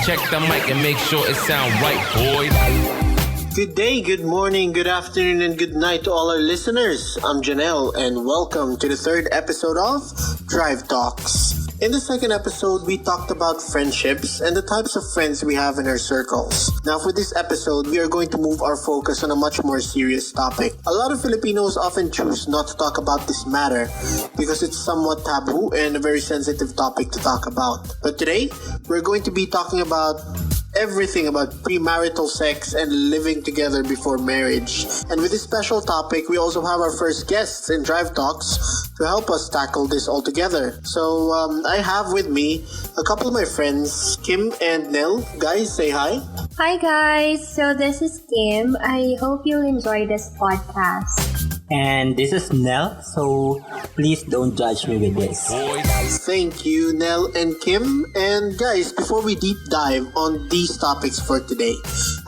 Check the mic and make sure it sound right, boys. Good day, good morning, good afternoon, and good night to all our listeners. I'm Janelle, and welcome to the third episode of Drive Talks. In the second episode, we talked about friendships and the types of friends we have in our circles. Now, for this episode, we are going to move our focus on a much more serious topic. A lot of Filipinos often choose not to talk about this matter because it's somewhat taboo and a very sensitive topic to talk about. But today, we're going to be talking about everything about premarital sex and living together before marriage. And with this special topic, we also have our first guests in Drive Talks to help us tackle this all together. So I have with me a couple of my friends, Kim and Nell. Guys, say hi. Hi guys, so this is Kim. I hope you'll enjoy this podcast. And this is Nell, so please don't judge me with this. Thank you, Nell and Kim. And guys, before we deep dive on these topics for today,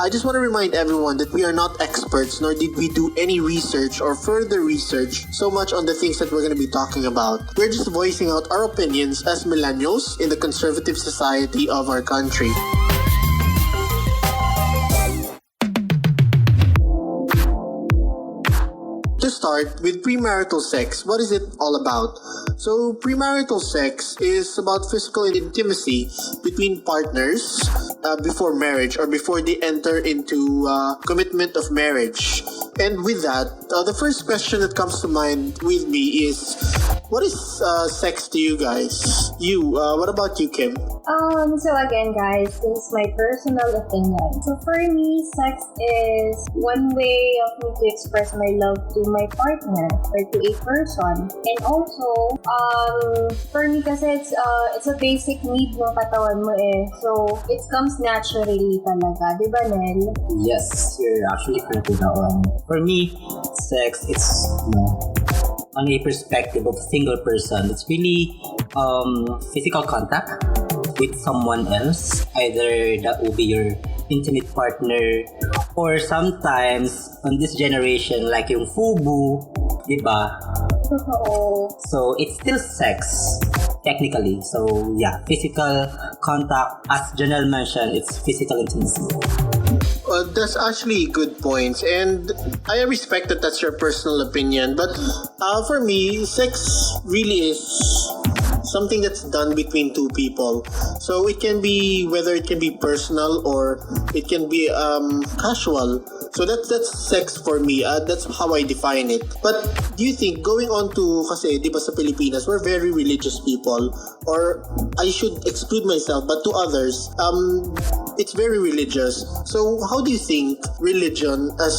I just want to remind everyone that we are not experts, nor did we do any research or further research so much on the things that we're going to be talking about. We're just voicing out our opinions as millennials in the conservative society of our country. To start with premarital sex, what is it all about? So, premarital sex is about physical intimacy between partners before marriage or before they enter into commitment of marriage. And with that, the first question that comes to mind with me is, what is sex to you guys? What about you, Kim? So again guys, this is my personal opinion. So for me, sex is one way of me to express my love to my partner or to a person. And also, for me kasi it's a basic need ng katawan mo eh. So it comes naturally talaga, di ba Nel? Yes, you're actually correct with that one. For me, sex, it's, on a perspective of a single person, it's really physical contact with someone else. Either that will be your intimate partner or sometimes on this generation like yung FUBU, diba? So it's still sex technically. So yeah, physical contact, as Janelle mentioned, it's physical intimacy. That's actually good points, and I respect that that's your personal opinion, but for me, sex really is something that's done between two people. So it can be, whether it can be personal or it can be casual. So that's sex for me. That's how I define it. But do you think, going on to, kasi di ba sa Pilipinas, we're very religious people, or I should exclude myself, but to others, it's very religious. So how do you think religion, as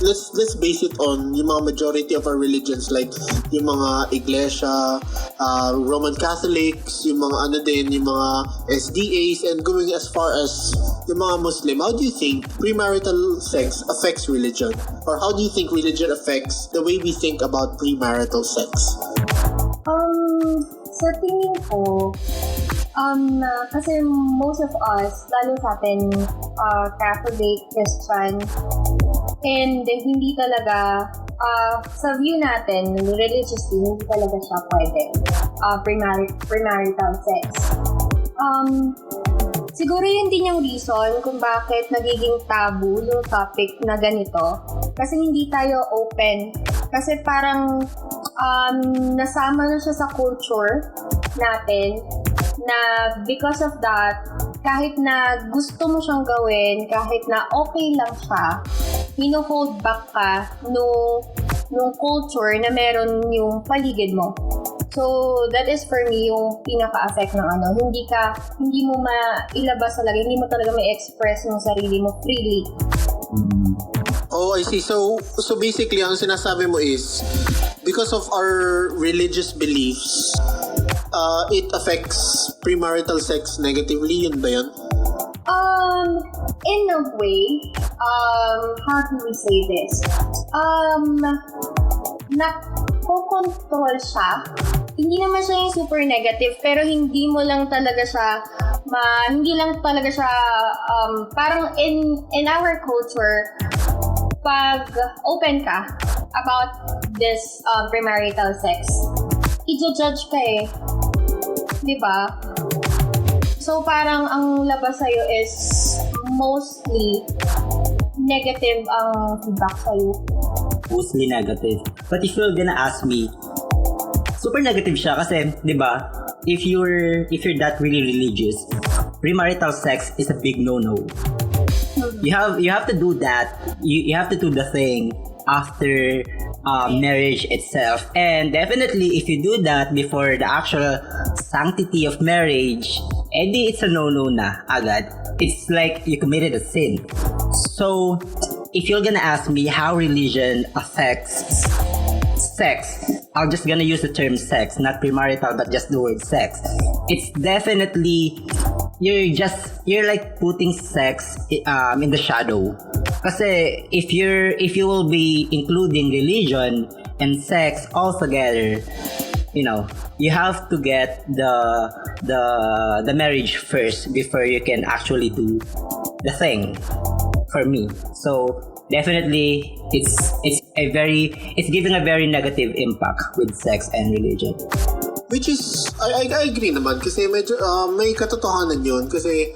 let's base it on yung mga majority of our religions, like yung mga iglesia, Roman Catholics, yung mga yung mga SDAs, and going as far as yung mga Muslim, how do you think premarital sex affects religion? Or how do you think religion affects the way we think about premarital sex? Sa tingin ko, kasi most of us, lalo sa atin, Catholic, Christian, and hindi talaga, sa view natin, religiously, hindi talaga siya pwede, premarital sex. Siguro yun din yung reason kung bakit nagiging taboo yung topic na ganito. Kasi hindi tayo open. Kasi parang nasama na siya sa culture natin na because of that, kahit na gusto mo siyang gawin, kahit na okay lang siya, hino-hold back ka nung culture na meron yung paligid mo. So, that is for me yung pinaka-affect ng hindi mo mailabas talaga, hindi mo talaga ma-express yung sarili mo freely. Oh, I see. So basically, ang sinasabi mo is, because of our religious beliefs, it affects premarital sex negatively, yun ba yun? In a way, how do we say this? Nakokontrol siya. Hindi naman siya yung super negative, pero hindi lang talaga siya parang in our culture, pag open ka about this premarital sex, i-judge ka eh. Di ba? So parang ang labas sa'yo is mostly negative ang feedback sa'yo. Mostly negative. But if you're gonna ask me, super negative siya kasi, di ba, if you're that really religious, premarital sex is a big no-no. You have to do that. You have to do the thing after marriage itself. And definitely, if you do that before the actual sanctity of marriage, edi it's a no-no na agad. It's like you committed a sin. So, if you're gonna ask me how religion affects sex, I'm just gonna use the term sex, not premarital, but just the word sex. It's definitely you're like putting sex in the shadow. Kasi if you will be including religion and sex all together, you know, you have to get the marriage first before you can actually do the thing. For me, so definitely it's giving a very negative impact with sex and religion. Which is, I agree naman kasi medyo may katotohanan yun kasi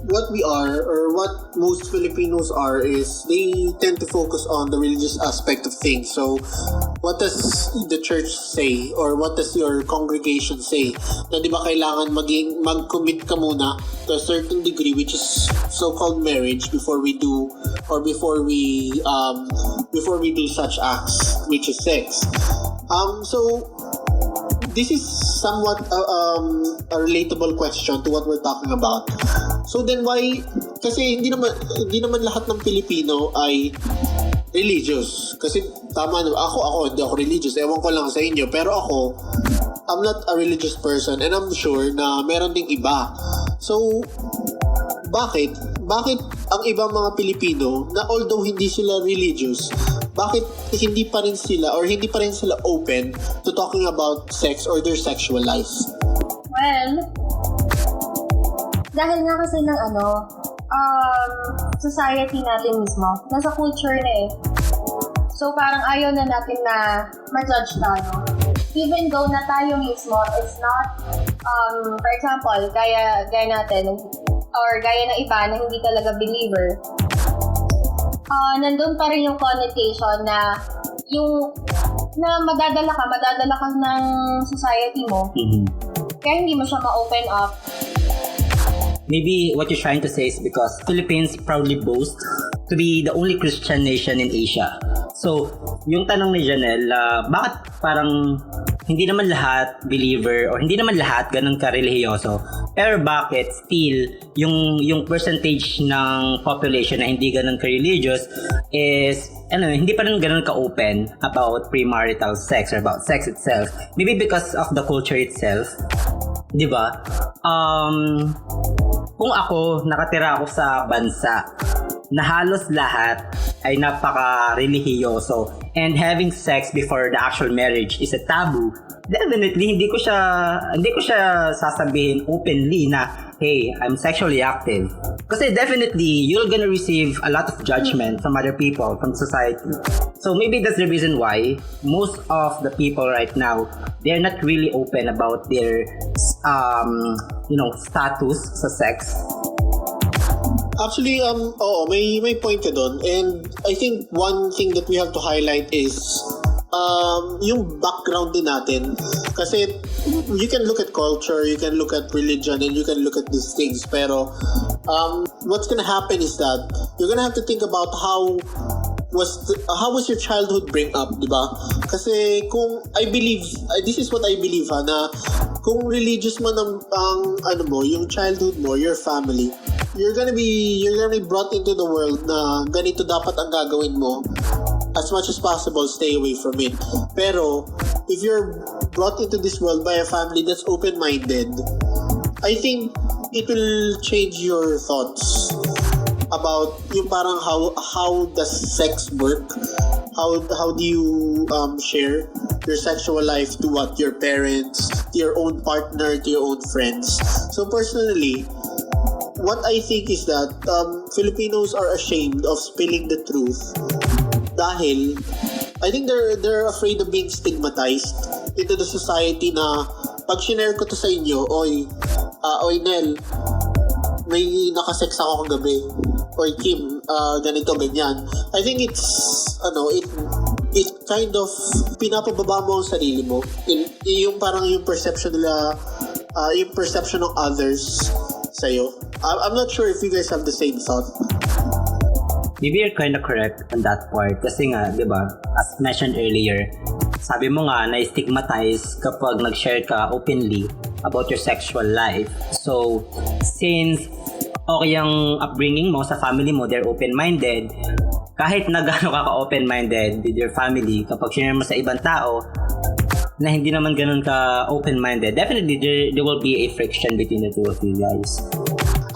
what we are or what most Filipinos are is they tend to focus on the religious aspect of things. So what does the church say or what does your congregation say na di ba kailangan mag-commit ka muna to a certain degree, which is so-called marriage, before we do such acts, which is sex. So this is somewhat a relatable question to what we're talking about. So then why, kasi hindi naman lahat ng Pilipino ay religious. Kasi tama, ako hindi ako religious. Ewan ko lang sa inyo. Pero ako, I'm not a religious person and I'm sure na meron ding iba. So, bakit ang ibang mga Pilipino na although hindi sila religious, bakit hindi pa rin sila open to talking about sex or their sexual life? Well, dahil nga kasi ng society natin mismo, nasa culture na eh. So parang ayaw na natin na ma-judge tayo. Even though na tayo mismo is not, for example, gaya natin, or gaya ng iba na hindi talaga believer, nandun pa rin yung connotation na madadala ka ng society mo. Mm-hmm. Kaya hindi mo siya ma-open up. Maybe what you're trying to say is because Philippines proudly boast to be the only Christian nation in Asia. So, yung tanong ni Janelle, bakit parang hindi naman lahat believer or hindi naman lahat ganun ka-religyoso, pero bakit still yung percentage ng population na hindi ganun ka-religious is hindi pa rin ganun ka-open about premarital sex or about sex itself? Maybe because of the culture itself, di ba? Kung nakatira ako sa bansa na halos lahat ay napaka-relihiyoso and having sex before the actual marriage is a taboo, definitely hindi ko siya sasabihin openly na, hey, I'm sexually active. Kasi definitely, you're gonna receive a lot of judgment from other people, from society. So maybe that's the reason why most of the people right now, they're not really open about their status sa sex. Actually, may point ka doon. And I think one thing that we have to highlight is yung background din natin. Kasi you can look at culture, you can look at religion, and you can look at these things. Pero what's gonna happen is that you're gonna have to think about how was your childhood bring up, di ba? Kasi kung I believe, this is what I believe na kung religious man ang yung childhood mo, your family, you're gonna be brought into the world na ganito dapat ang gagawin mo. As much as possible, stay away from it. Pero if you're brought into this world by a family that's open-minded, I think it will change your thoughts about yung parang how does sex work, how do you share your sexual life to your parents, to your own partner, to your own friends. So personally, what I think is that Filipinos are ashamed of spilling the truth dahil I think they're afraid of being stigmatized into the society na pag shinare ko to sa inyo, oy, oy Nel, may nakasex ako kagabi. Or Kim, ganito, ganyan. I think it kind of pinapababa mo ang sarili mo. Yung parang yung perception nila, yung perception ng others sa'yo. I'm not sure if you guys have the same thought. Maybe you're kind of correct on that part. Kasi nga, di ba, as mentioned earlier, sabi mo nga, na-stigmatize kapag nag-share ka openly about your sexual life. So, since okay yung upbringing mo sa family mo, they're open-minded, kahit na gano'n ka ka-open-minded with your family, kapag share mo sa ibang tao, na hindi naman ganun ka open-minded, definitely there will be a friction between the two of you guys.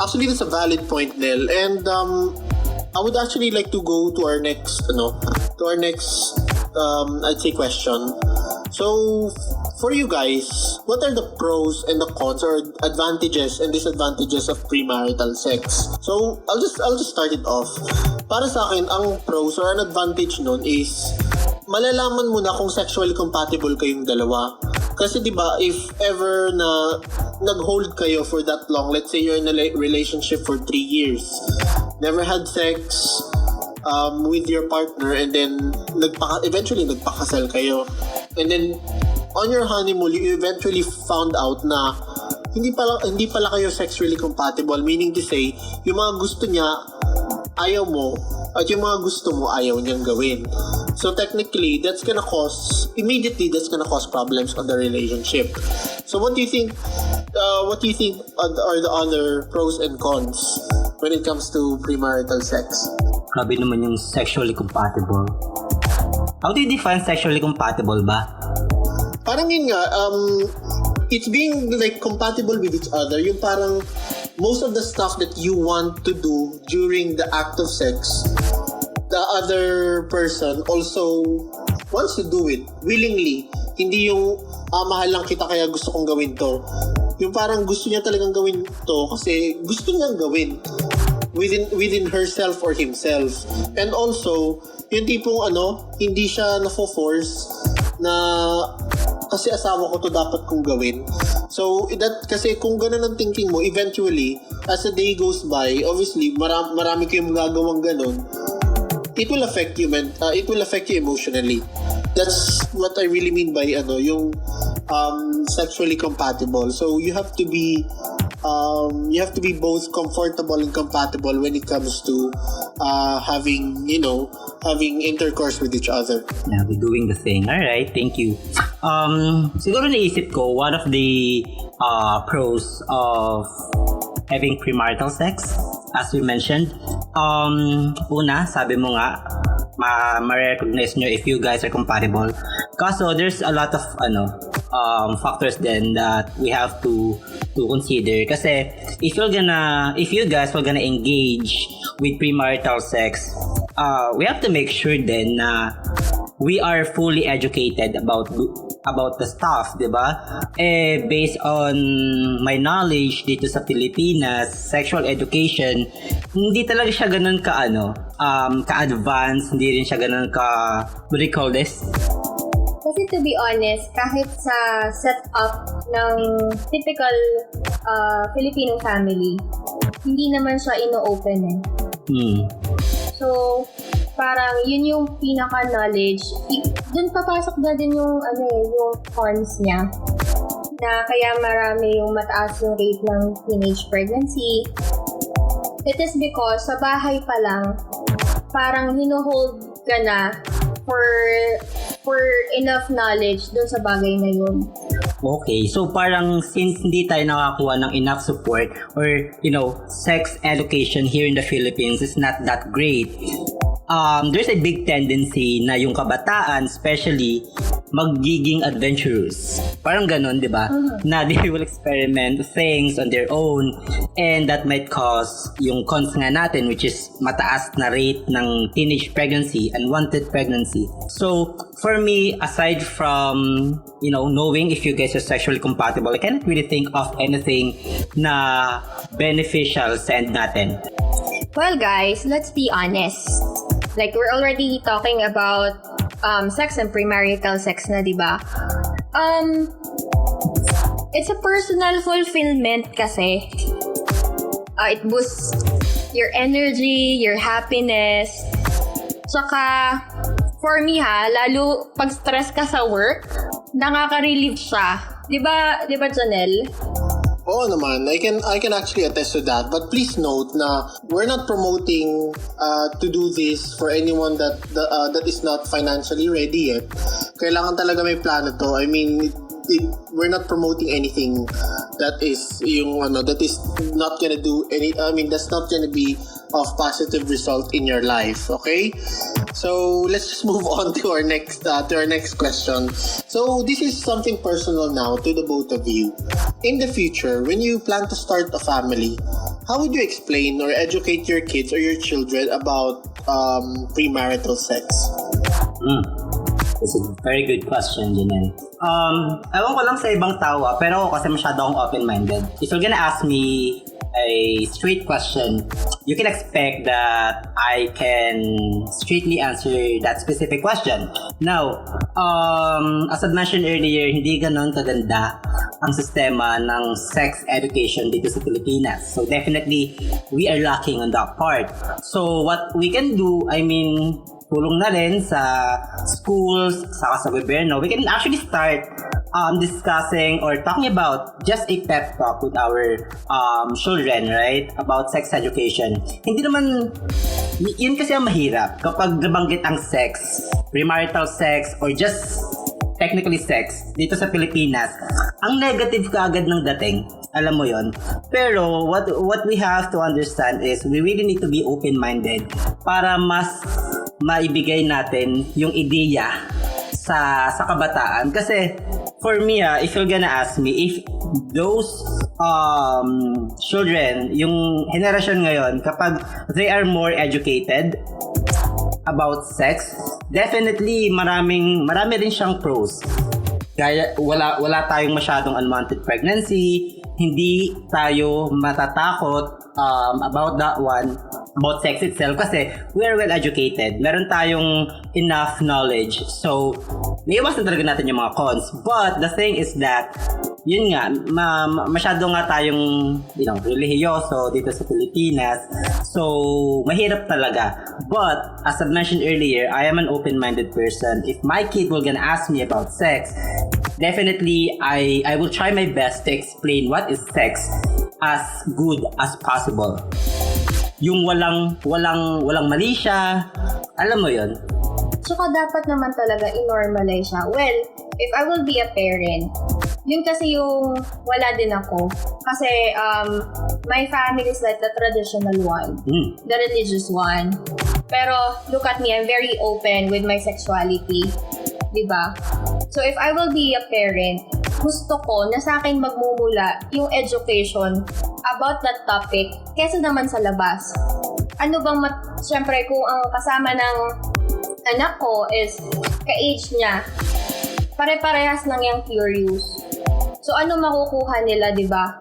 Actually, that's a valid point, Nel. And I would actually like to go to our next, I'd say question. So, for you guys, what are the pros and the cons or advantages and disadvantages of premarital sex? So, I'll just start it off. Para sa akin, ang pros or an advantage nun is malalaman mo na kung sexually compatible kayong dalawa. Kasi 'di ba, if ever na nag-hold kayo for that long, let's say you're in a relationship for 3 years, never had sex with your partner, and then eventually nagpakasal kayo. And then on your honeymoon, you eventually found out na hindi pala kayo sexually compatible, meaning to say, yung mga gusto niya ayaw mo at yung mga gusto mo ayaw niyang gawin. So technically, that's gonna cause problems on the relationship. So what do you think are the other pros and cons when it comes to premarital sex? Grabe naman yung sexually compatible. How do you define sexually compatible ba? Parang yun nga, it's being like compatible with each other. Yung parang most of the stuff that you want to do during the act of sex, the other person also wants to do it willingly. Hindi yung mahal lang kita kaya gusto kong gawin to. Yung parang gusto niya talagang gawin to kasi gusto niyang gawin within herself or himself. And also, yung tipong hindi siya nafo-force na kasi asawa ko to, dapat kong gawin. So, kasi kung ganun ang thinking mo, eventually, as the day goes by, obviously, marami kayong magagawang ganun. It will affect you, it will affect you emotionally. That's what I really mean by yung sexually compatible. So you have to be both comfortable and compatible when it comes to having intercourse with each other. Yeah, we're doing the thing. All right, thank you. Siguro naisip ko one of the pros of having premarital sex, as we mentioned. Una, sabi mo nga, ma-recognize nyo if you guys are compatible. Kaso, there's a lot of factors then that we have to consider. Kasi if you guys were gonna engage with premarital sex, we have to make sure then na we are fully educated about the stuff, di ba? Based on my knowledge dito sa Pilipinas, sexual education, hindi talaga siya ganun ka-advanced, hindi rin siya ganun what do you call this? Kasi to be honest, kahit sa setup ng typical Filipino family, hindi naman siya ino-open . So, parang yun yung pinaka-knowledge. Dun papasok na din yung cons niya. Na kaya marami yung mataas yung rate ng teenage pregnancy. It is because sa bahay pa lang, parang hino-hold ka na for enough knowledge dun sa bagay na yun. Okay, so parang since hindi tayo nakakuha ng enough support or sex education here in the Philippines is not that great, there's a big tendency na yung kabataan, especially, magiging adventurous. Parang ganun, di ba? Na they will experiment things on their own, and that might cause yung cons nga natin, which is mataas na rate ng teenage pregnancy, unwanted pregnancy. So, for me, aside from, knowing if you guys are sexually compatible, I can't really think of anything na beneficial sa end natin. Well, guys, let's be honest. Like, we're already talking about sex and premarital sex na, di ba? It's a personal fulfillment kasi. It boosts your energy, your happiness. Tsaka, for me lalo pag stress ka sa work, nakaka-relieve siya. Di ba Janelle? Oo naman, I can actually attest to that. But please note na we're not promoting to do this for anyone that is not financially ready yet. Kailangan talaga may plano to. I mean, we're not promoting anything that is that is not gonna do any. I mean, that's not gonna be of positive result in your life. Okay, so let's just move on to our next question. So this is something personal now to the both of you. In the future, when you plan to start a family, how would you explain or educate your kids or your children about premarital sex? That's a very good question, Janelle. Ewan ko lang sa ibang tao, pero ako kasi masyado akong open-minded. If you're gonna ask me a straight question, you can expect that I can straightly answer that specific question. Now, as I mentioned earlier, hindi ganon kaganda ang sistema ng sex education dito sa Pilipinas. So definitely, we are lacking on that part. So what we can do, I mean, tulong na rin sa schools, saka sa gobyerno, we can actually start discussing or talking about just a pep talk with our children, right? About sex education. Hindi naman, yun kasi ang mahirap kapag nabanggit ang sex, premarital sex, or just technically sex dito sa Pilipinas. Ang negative kaagad ng dating. Alam mo yon. Pero what we have to understand is we really need to be open-minded para mas maibigay natin yung ideya sa kabataan. Kasi for me, if you're gonna ask me, if those children, yung generation ngayon, kapag they are more educated about sex, definitely marami rin siyang pros. Kaya wala tayong masyadong unwanted pregnancy, hindi tayo matatakot about that one, about sex itself, kasi we are well educated. Meron tayong enough knowledge. So, naiwasan talaga natin yung mga cons. But the thing is that, yun nga, masyado nga tayong, relihiyoso dito sa Pilipinas. So, mahirap talaga. But, as I mentioned earlier, I am an open-minded person. If my kid will gonna ask me about sex, definitely, I will try my best to explain what is sex as good as possible. Yung walang mali siya, alam mo yun. Tsaka dapat naman talaga i-normalize siya. Well, if I will be a parent, yun kasi yung wala din ako. Kasi my family is like the traditional one, the religious one. Pero look at me, I'm very open with my sexuality. Diba? So if I will be a parent, gusto ko na sa akin magmumula yung education about that topic kesa naman sa labas. Ano bang syempre kung ang kasama ng anak ko is ka-age niya, pare-parehas lang yung curious. So ano makukuha nila, di ba?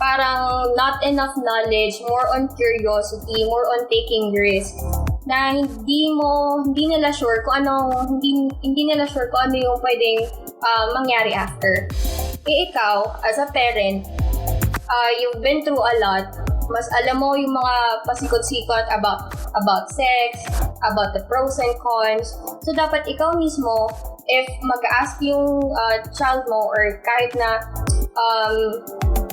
Parang not enough knowledge, more on curiosity, more on taking risk. Na hindi nila sure kung hindi nila sure kung ano yung pwedeng mangyari after. Ikaw, as a parent, you've been through a lot. Mas alam mo yung mga pasikot-sikot about sex, about the pros and cons. So dapat ikaw mismo, if mag-ask yung child mo or kahit na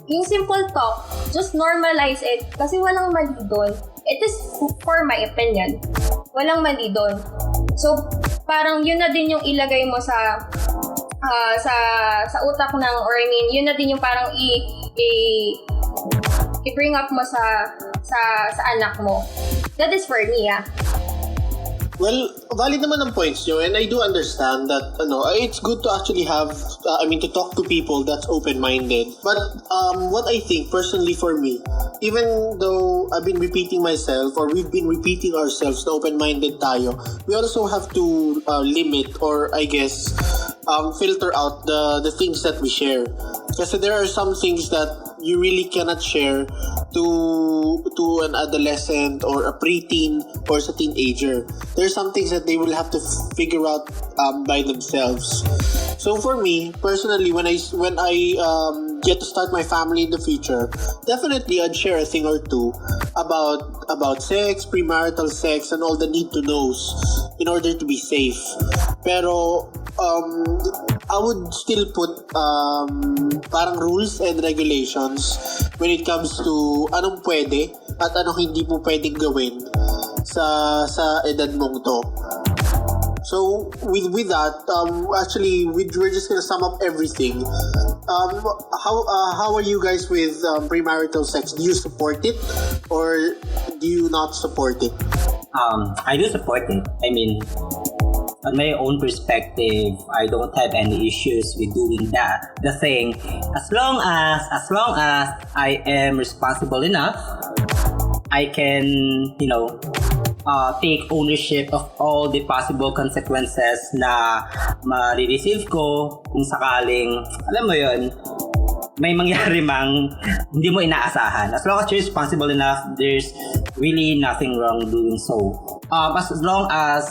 yung simple talk, just normalize it kasi walang mali doon. It is for my opinion. Walang mali doon. So parang yun na din yung ilagay mo sa utak ng, or I mean, yun na din yung parang i-bring up mo sa anak mo. That is for me, Well, valid naman ang points nyo, and I do understand that it's good to actually have to talk to people that's open-minded. But what I think personally for me, even though I've been repeating myself or we've been repeating ourselves na open-minded tayo, we also have to limit or I guess filter out the things that we share. Kasi there are some things that you really cannot share to an adolescent or a preteen or a teenager. There's some things that they will have to figure out by themselves. So for me personally, when I get to start my family in the future, definitely I'd share a thing or two about sex, premarital sex, and all the need to knows in order to be safe. Pero I would still put parang rules and regulations when it comes to anong pwede at anong hindi mo pwedeng gawin sa edad mong to. So with that, actually we're just gonna sum up everything. How are you guys with premarital sex? Do you support it or do you not support it? I do support it. I mean, on my own perspective, I don't have any issues with doing that. The thing, as long as I am responsible enough, I can, take ownership of all the possible consequences na ma-receive ko kung sakaling, alam mo yun, may mangyari mang hindi mo inaasahan. As long as you're responsible enough, there's really nothing wrong doing so. As long as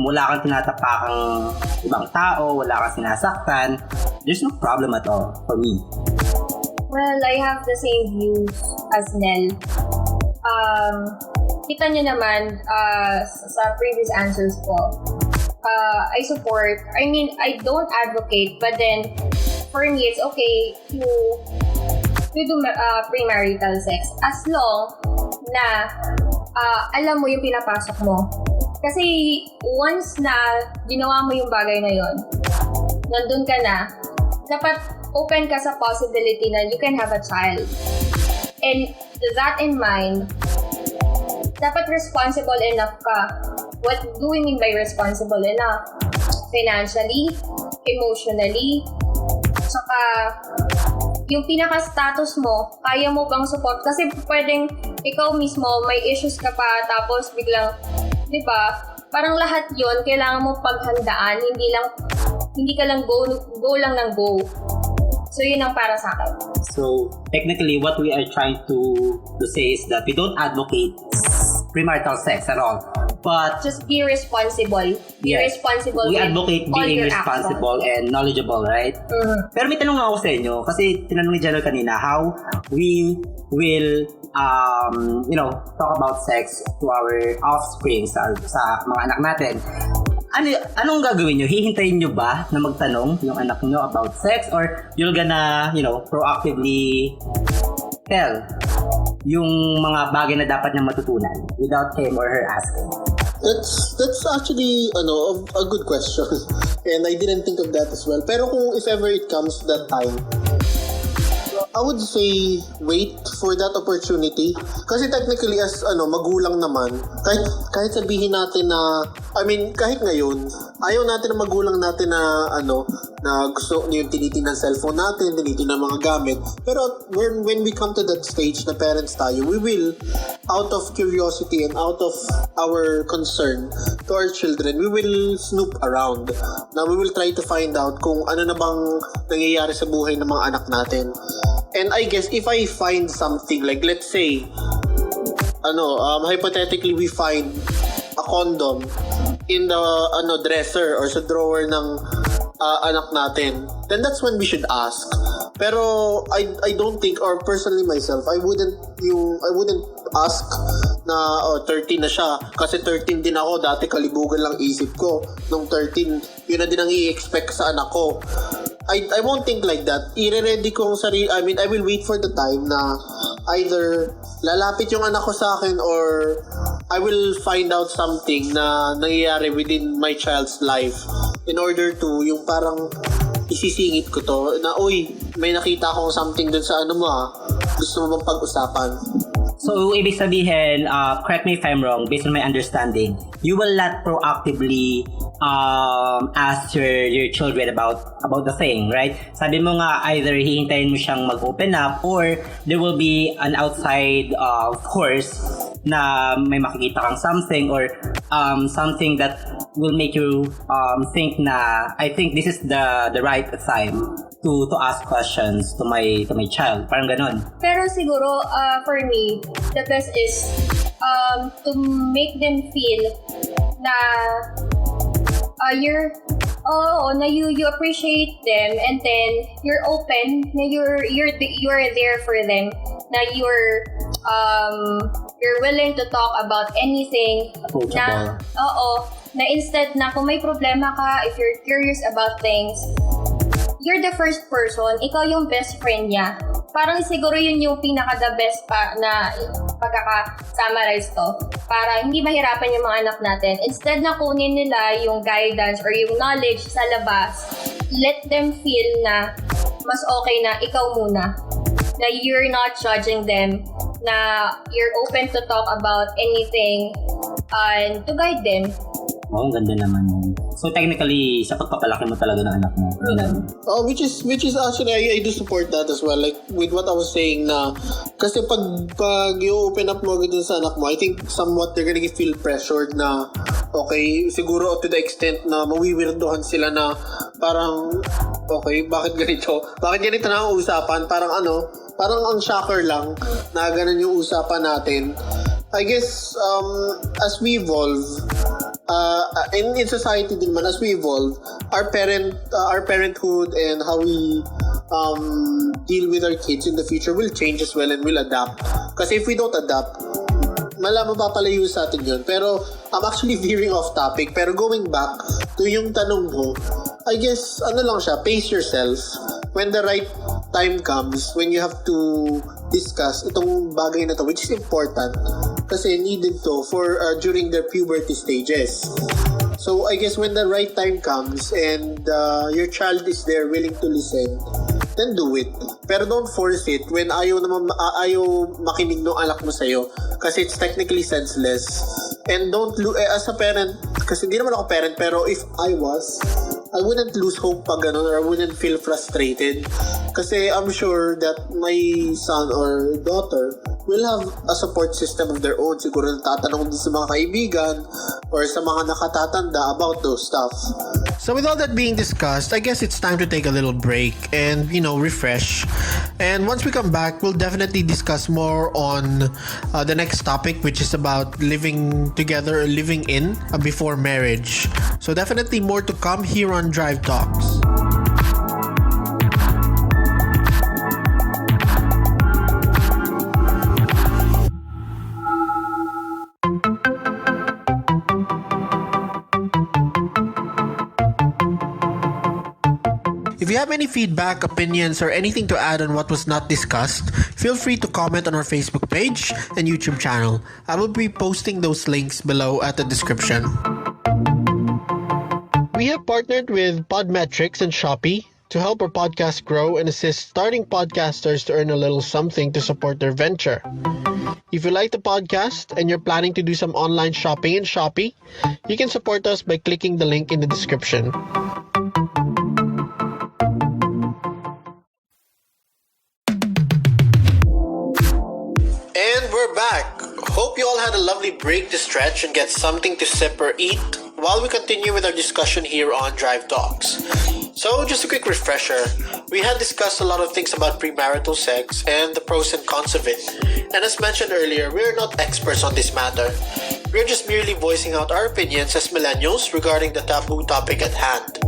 wala kang tinatapakang ibang tao, wala kang sinasaktan, there's no problem at all for me. Well, I have the same views as Nell. Kita nyo naman sa previous answers ko, I support, I don't advocate, but then for me, it's okay to do premarital sex as long na alam mo yung pinapasok mo. Kasi once na ginawa mo yung bagay na yon, nandun ka na, dapat open ka sa possibility na you can have a child. And that in mind, dapat responsible enough ka. What do we mean by responsible enough? Financially, emotionally, saka yung pinaka-status mo, kaya mo bang support? Kasi pwedeng ikaw mismo, may issues ka pa, tapos biglang, di ba, parang lahat yon kailangan mo paghandaan, hindi ka lang go lang ng go. So yun ang para sa akin. So technically, what we are trying to say is that we don't advocate premarital sex at all. But just be responsible. Be responsible. We advocate being responsible and knowledgeable, right? Mm-hmm. Pero may tanong ako sa inyo, kasi tinanong ni Janelle kanina, how we will talk about sex to our offspring, sa mga anak natin. Anong gagawin nyo? Hihintayin nyo ba na magtanong yung anak nyo about sex, or you're gonna, proactively tell yung mga bagay na dapat niyang matutunan without him or her asking? That's actually a good question. And I didn't think of that as well. Pero if ever it comes to that time, I would say wait for that opportunity. Kasi technically as magulang naman, kahit sabihin natin na, kahit ngayon, ayaw natin na magulang natin na na gusto yung tinitingnan cellphone natin, tinitingnan mga gamit. Pero when we come to that stage na parents tayo, we will, out of curiosity and out of our concern to our children, we will snoop around. Now we will try to find out kung ano na bang nangyayari sa buhay ng mga anak natin. And I guess if I find something, like let's say, hypothetically we find a condom in the dresser or sa drawer ng anak natin, then that's when we should ask. Pero I don't think, or personally myself, I wouldn't ask na 13 na siya, kasi 13 din ako, dati kalibugan lang isip ko nung 13, yun na din ang i-expect sa anak ko. I won't think like that. I-ready ko ang sarili. I will wait for the time na either lalapit yung anak ko sa akin or I will find out something na nangyayari within my child's life in order to, yung parang isisingit ko to, na uy, may nakita akong something dun sa gusto mo bang pag-usapan? So, ibig sabihin, correct me if I'm wrong, based on my understanding, you will not proactively ask your children about the thing, right? Sabi mo nga, either hihintayin mo siyang mag-open up or there will be an outside force na may makikita kang something or something that will make you think na I think this is the right time to ask questions to my child. Parang ganon. Pero siguro for me, the best is to make them feel na you're Oo, na you appreciate them, and then you're open, na you're there for them, na you're willing to talk about anything. Na na instead na kung may problema ka, if you're curious about things, you're the first person, ikaw yung best friend niya. Parang siguro yun yung pinaka-the best pa na pagkaka-summarize to. Para hindi mahirapan yung mga anak natin. Instead na kunin nila yung guidance or yung knowledge sa labas, let them feel na mas okay na ikaw muna. Na you're not judging them. Na you're open to talk about anything and to guide them. Oo, ang ganda naman yun. So technically, sa pagpapalaki mo talaga ng anak mo. Which is actually, I do support that as well. Like, with what I was saying na, kasi pag i-open up mo agad sa anak mo, I think somewhat they're gonna feel pressured na, okay, siguro to the extent na mawiwirdohan sila na parang, okay, bakit ganito? Bakit ganito na ang usapan? Parang ang shocker lang na ganun yung usapan natin. I guess, as we evolve, in society din man, as we evolve, our parenthood and how we deal with our kids in the future will change as well and will adapt. Kasi if we don't adapt, mapapalayo sa atin yun. Pero I'm actually veering off topic. Pero going back to yung tanong mo, I guess, lang siya, pace yourself. When the right time comes, when you have to discuss itong bagay na to, which is important kasi needed to for during their puberty stages. So I guess when the right time comes and your child is there willing to listen, then do it. Pero don't force it when ayaw makinig ng anak mo sa'yo kasi it's technically senseless. And don't as a parent, kasi hindi naman ako parent, pero if I wouldn't lose hope pag ganun, or I wouldn't feel frustrated. Kasi I'm sure that my son or daughter will have a support system of their own. Siguro tatanong din sa mga kaibigan or sa mga nakatatanda about those stuff. So with all that being discussed, I guess it's time to take a little break and, refresh. And once we come back, we'll definitely discuss more on the next topic, which is about living together or living in before marriage. So definitely more to come here on Drive Talks. If you have any feedback, opinions, or anything to add on what was not discussed, feel free to comment on our Facebook page and YouTube channel. I will be posting those links below at the description. We have partnered with Podmetrics and Shopee to help our podcast grow and assist starting podcasters to earn a little something to support their venture. If you like the podcast and you're planning to do some online shopping in Shopee, you can support us by clicking the link in the description. And we're back. Hope you all had a lovely break to stretch and get something to sip or eat while we continue with our discussion here on Drive Talks. So, just a quick refresher. We had discussed a lot of things about premarital sex and the pros and cons of it. And as mentioned earlier, we are not experts on this matter. We're just merely voicing out our opinions as millennials regarding the taboo topic at hand.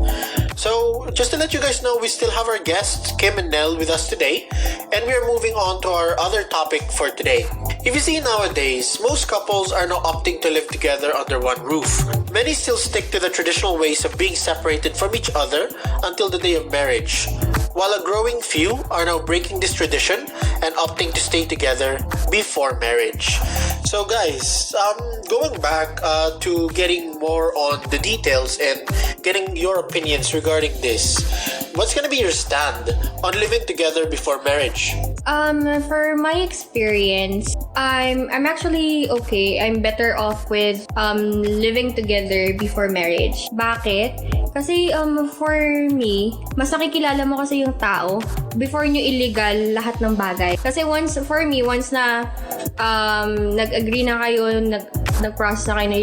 So, just to let you guys know, we still have our guests, Kim and Nell, with us today, and we are moving on to our other topic for today. If you see nowadays, most couples are now opting to live together under one roof. Many still stick to the traditional ways of being separated from each other until the day of marriage, while a growing few are now breaking this tradition and opting to stay together before marriage. So guys, going back to getting more on the details and getting your opinions regarding this, what's gonna be your stand on living together before marriage? For my experience, I'm actually okay. I'm better off with living together before marriage. Bakit? Kasi for me, mas nakikilala mo kasi yung tao before nyo illegal lahat ng bagay. Kasi once na nag-agree na kayo, nag-process na kayo na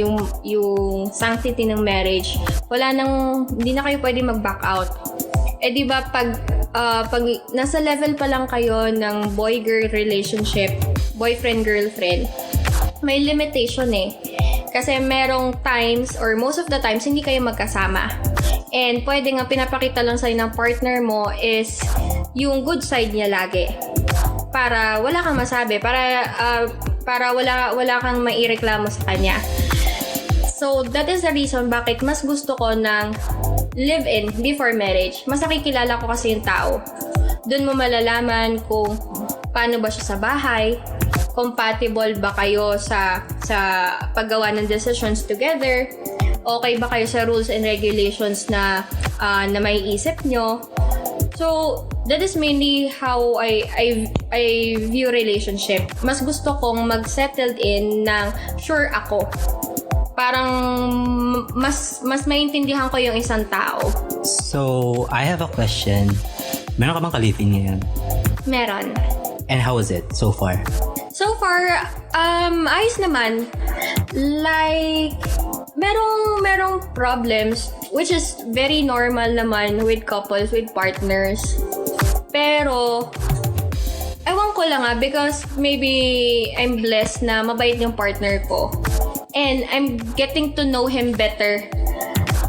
yung sanctity ng marriage, hindi na kayo pwede mag-back out. Eh di ba pag nasa level pa lang kayo ng boy-girl relationship, boyfriend-girlfriend, may limitation eh. Kasi merong times or most of the times hindi kayo magkasama. And pwede nga pinapakita lang sa'yo ng partner mo is yung good side niya lagi. Para wala kang masabi. Para wala kang maireklamo sa kanya. So, that is the reason bakit mas gusto ko ng live-in before marriage. Mas nakikilala ko kasi yung tao. Doon mo malalaman kung paano ba siya sa bahay, compatible ba kayo sa paggawa ng decisions together, okay ba kayo sa rules and regulations na may isip nyo. So, that is mainly how I view relationship. Mas gusto kong mag-settled in ng sure ako. Parang mas maintindihan ko yung isang tao. So, I have a question. Meron ka bang ka-live-in ngayon? Meron. And how is it so far? So far, ayos naman. Like, merong problems, which is very normal naman with couples, with partners. Pero, ewan ko lang because maybe I'm blessed na mabait yung partner ko. And I'm getting to know him better.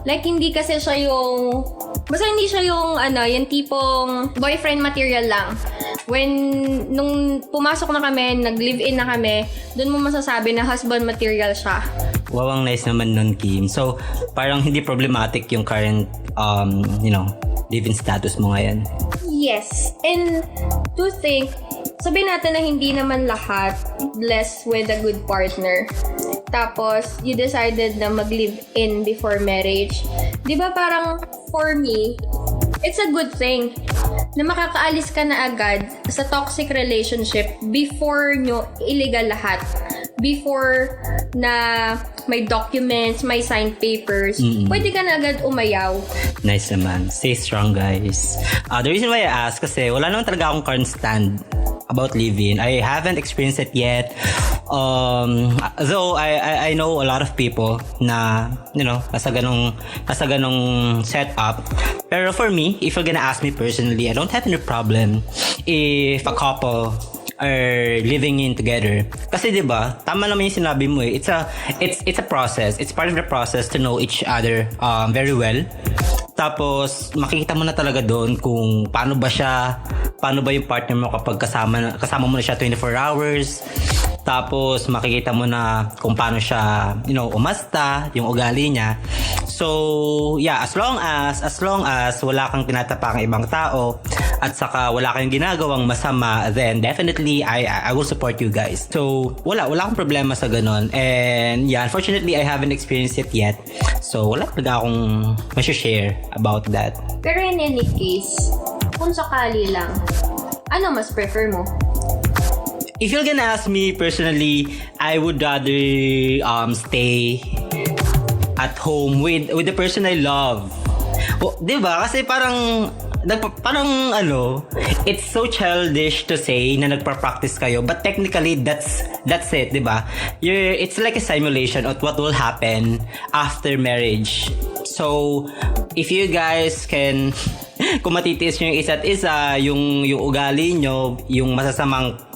Like, hindi kasi siya yung... Basta hindi siya yung, yung tipong boyfriend material lang. Nung pumasok na kami, nag-live-in na kami, dun mo masasabi na husband material siya. Wow, ang nice naman nun, Kim. So, parang hindi problematic yung current, live-in status mo ngayon. Yes. And to think, sabihin natin na hindi naman lahat blessed with a good partner. Tapos, you decided na mag-live-in before marriage. Di ba parang, for me, it's a good thing na makakaalis ka na agad sa toxic relationship before nyo illegal lahat. Before na may documents, may signed papers, pwede ka na agad umayaw. Nice naman. Stay strong, guys. The reason why I ask, kasi wala naman talaga akong current stand about live-in. I haven't experienced it yet. Though I know a lot of people na, nasa ganong setup. Pero for me, if you're gonna ask me personally, I don't have any problem if a couple are living in together. Kasi 'di ba, tama naman yung sinabi mo eh. It's a process. It's part of the process to know each other very well. Tapos makikita mo na talaga doon kung paano ba yung partner mo kapag kasama mo na siya 24 hours. Tapos makikita mo na kung paano siya, umasta, yung ugali niya. So, yeah, as long as wala kang tinatapakang ibang tao at saka wala kang ginagawang masama, then definitely I will support you guys. So, wala akong problema sa ganun. And yeah, unfortunately, I haven't experienced it yet. So, wala talaga akong share about that. Pero in any case, kung sakali lang, ano mas prefer mo? If you're gonna ask me personally, I would rather stay at home with the person I love. O, 'di ba? Kasi parang it's so childish to say na nagpa-practice kayo, but technically that's it, 'di ba? It's like a simulation of what will happen after marriage. So, if you guys can kung matitiis nyo yung isa't isa, yung ugali nyo, yung masasamang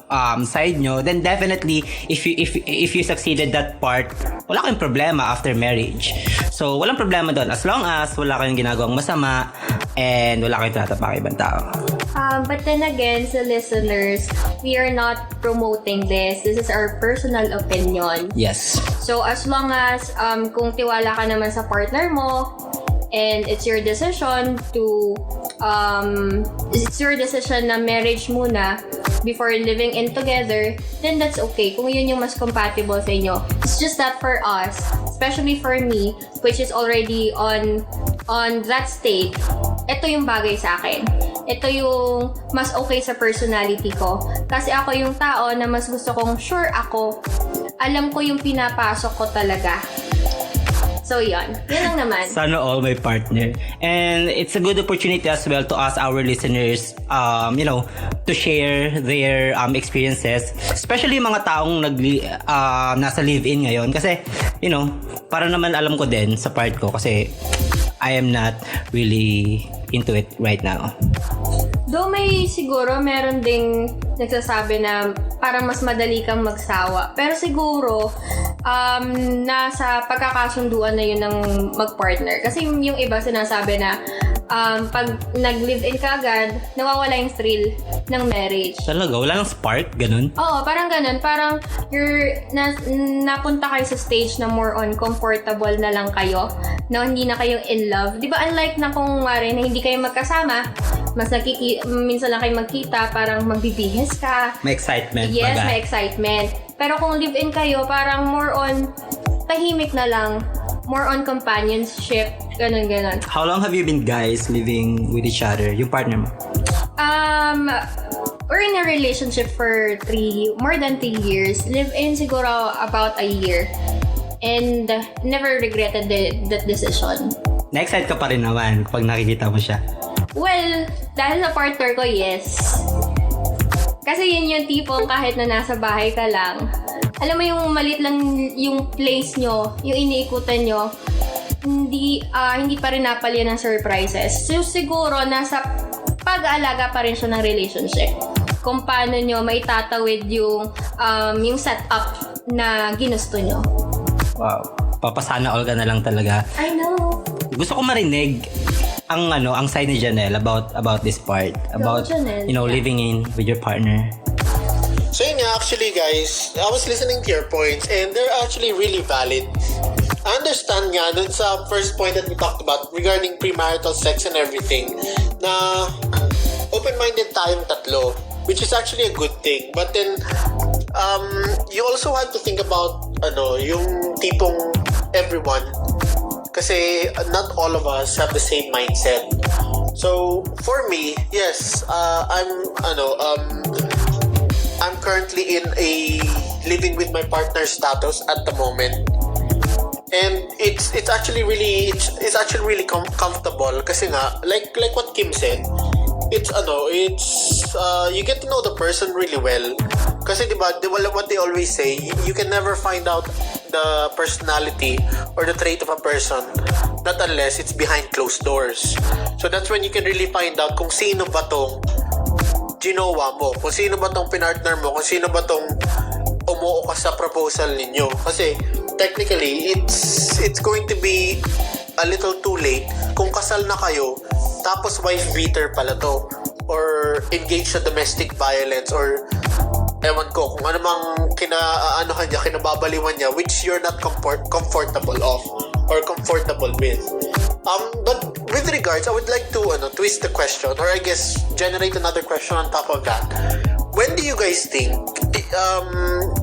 side nyo, then definitely if you succeeded that part, wala kayong problema after marriage. So walang problema doon as long as wala kayong ginagawang masama and wala kayong tinatapak ibang tao. But then again, sa listeners, we are not promoting this. This is our personal opinion. Yes. So as long as kung tiwala ka naman sa partner mo, and it's your decision na marriage muna before living in together, then that's okay. Kung yun yung mas compatible sa inyo. It's just that for us, especially for me, which is already on that state, ito yung bagay sa akin. Ito yung mas okay sa personality ko. Kasi ako yung tao na mas gusto kong sure ako, alam ko yung pinapasok ko talaga. So yun lang naman. Sana all my partner. And it's a good opportunity as well to ask our listeners, to share their experiences. Especially yung mga taong nasa live-in ngayon. Kasi, para naman alam ko din sa part ko. Kasi I am not really into it right now. Though may siguro meron ding nagsasabi na parang mas madali kang magsawa. Pero siguro, nasa pagkakasunduan na yun ng mag-partner. Kasi yung iba sinasabi na pag nag-live-in ka agad, nawawala yung thrill ng marriage. Talaga? Wala nang spark? Ganun? Oo, parang ganun. Parang napunta kayo sa stage na more on comfortable na lang kayo, na hindi na kayo in love. Di ba unlike na kung na hindi kayo magkasama, mas minsan lang kayo magkita, parang magbibihis ka. May excitement. Yes, baga. may excitement. Pero kung live-in kayo, parang more on tahimik na lang. More on companionship. Ganon. How long have you been guys living with each other? Yung partner mo? We're in a relationship for more than 3 years. Live-in siguro about a year. And never regretted that decision. Na-excite ka pa rin naman pag nakikita mo siya? Well, dahil sa partner ko, yes. Kasi yun yung tipong kahit na nasa bahay ka lang, alam mo yung maliit lang yung place nyo, yung iniikutan nyo, hindi pa rin napalya ng surprises. So siguro nasa pag-aalaga pa rin siya ng relationship. Kung paano nyo maitatawid yung setup na ginusto nyo. Wow. Papasana all ka na lang talaga. I know. Gusto ko marinig ang side ni Janelle about this part. About, Janelle, living in with your partner. So yun nga, actually guys, I was listening to your points and they're actually really valid. I understand nga dun sa first point that we talked about regarding premarital sex and everything na open-minded tayong tatlo, which is actually a good thing. But then, you also have to think about yung tipong everyone. Kasi not all of us have the same mindset. So for me, yes, I'm currently in a living with my partner status at the moment, and it's actually really comfortable. Kasi nga, like what Kim said, it's you get to know the person really well. Kasi diba, what they always say, you can never find out the personality or the trait of a person not unless it's behind closed doors. So that's when you can really find out kung sino ba tong ginawa mo, kung sino ba tong pinartner mo, kung sino ba tong umuo ka sa proposal ninyo. Kasi technically, it's going to be a little too late kung kasal na kayo tapos wife beater pala to, or engaged sa domestic violence, or ewan ko, kung ano mang kinababaliwan niya, which you're not comfortable of or comfortable with. But with regards, I would like to twist the question, or I guess generate another question on top of that. When do you guys think,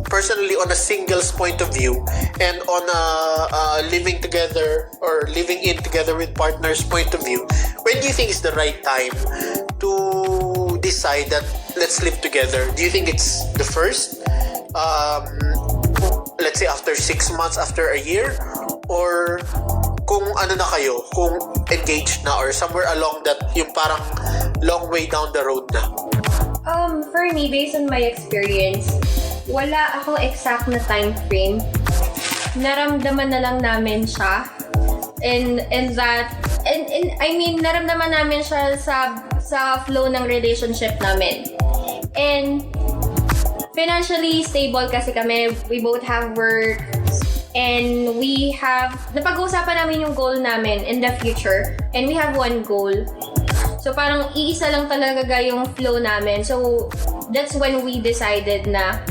personally on a singles point of view and on a living together or living in together with partners point of view, when do you think is the right time to decide that let's live together? Do you think it's the first, let's say after 6 months, after a year, or kung na kayo, kung engaged na or somewhere along that, yung parang long way down the road na? For me, based on my experience, wala akong exact na time frame. Naramdaman na lang namin siya. And I mean, naramdaman namin siya sa flow ng relationship namin. And financially stable kasi kami. We both have work. And napag-uusapan namin yung goal namin in the future. And we have one goal. So parang iisa lang talaga yung flow namin. So that's when we decided na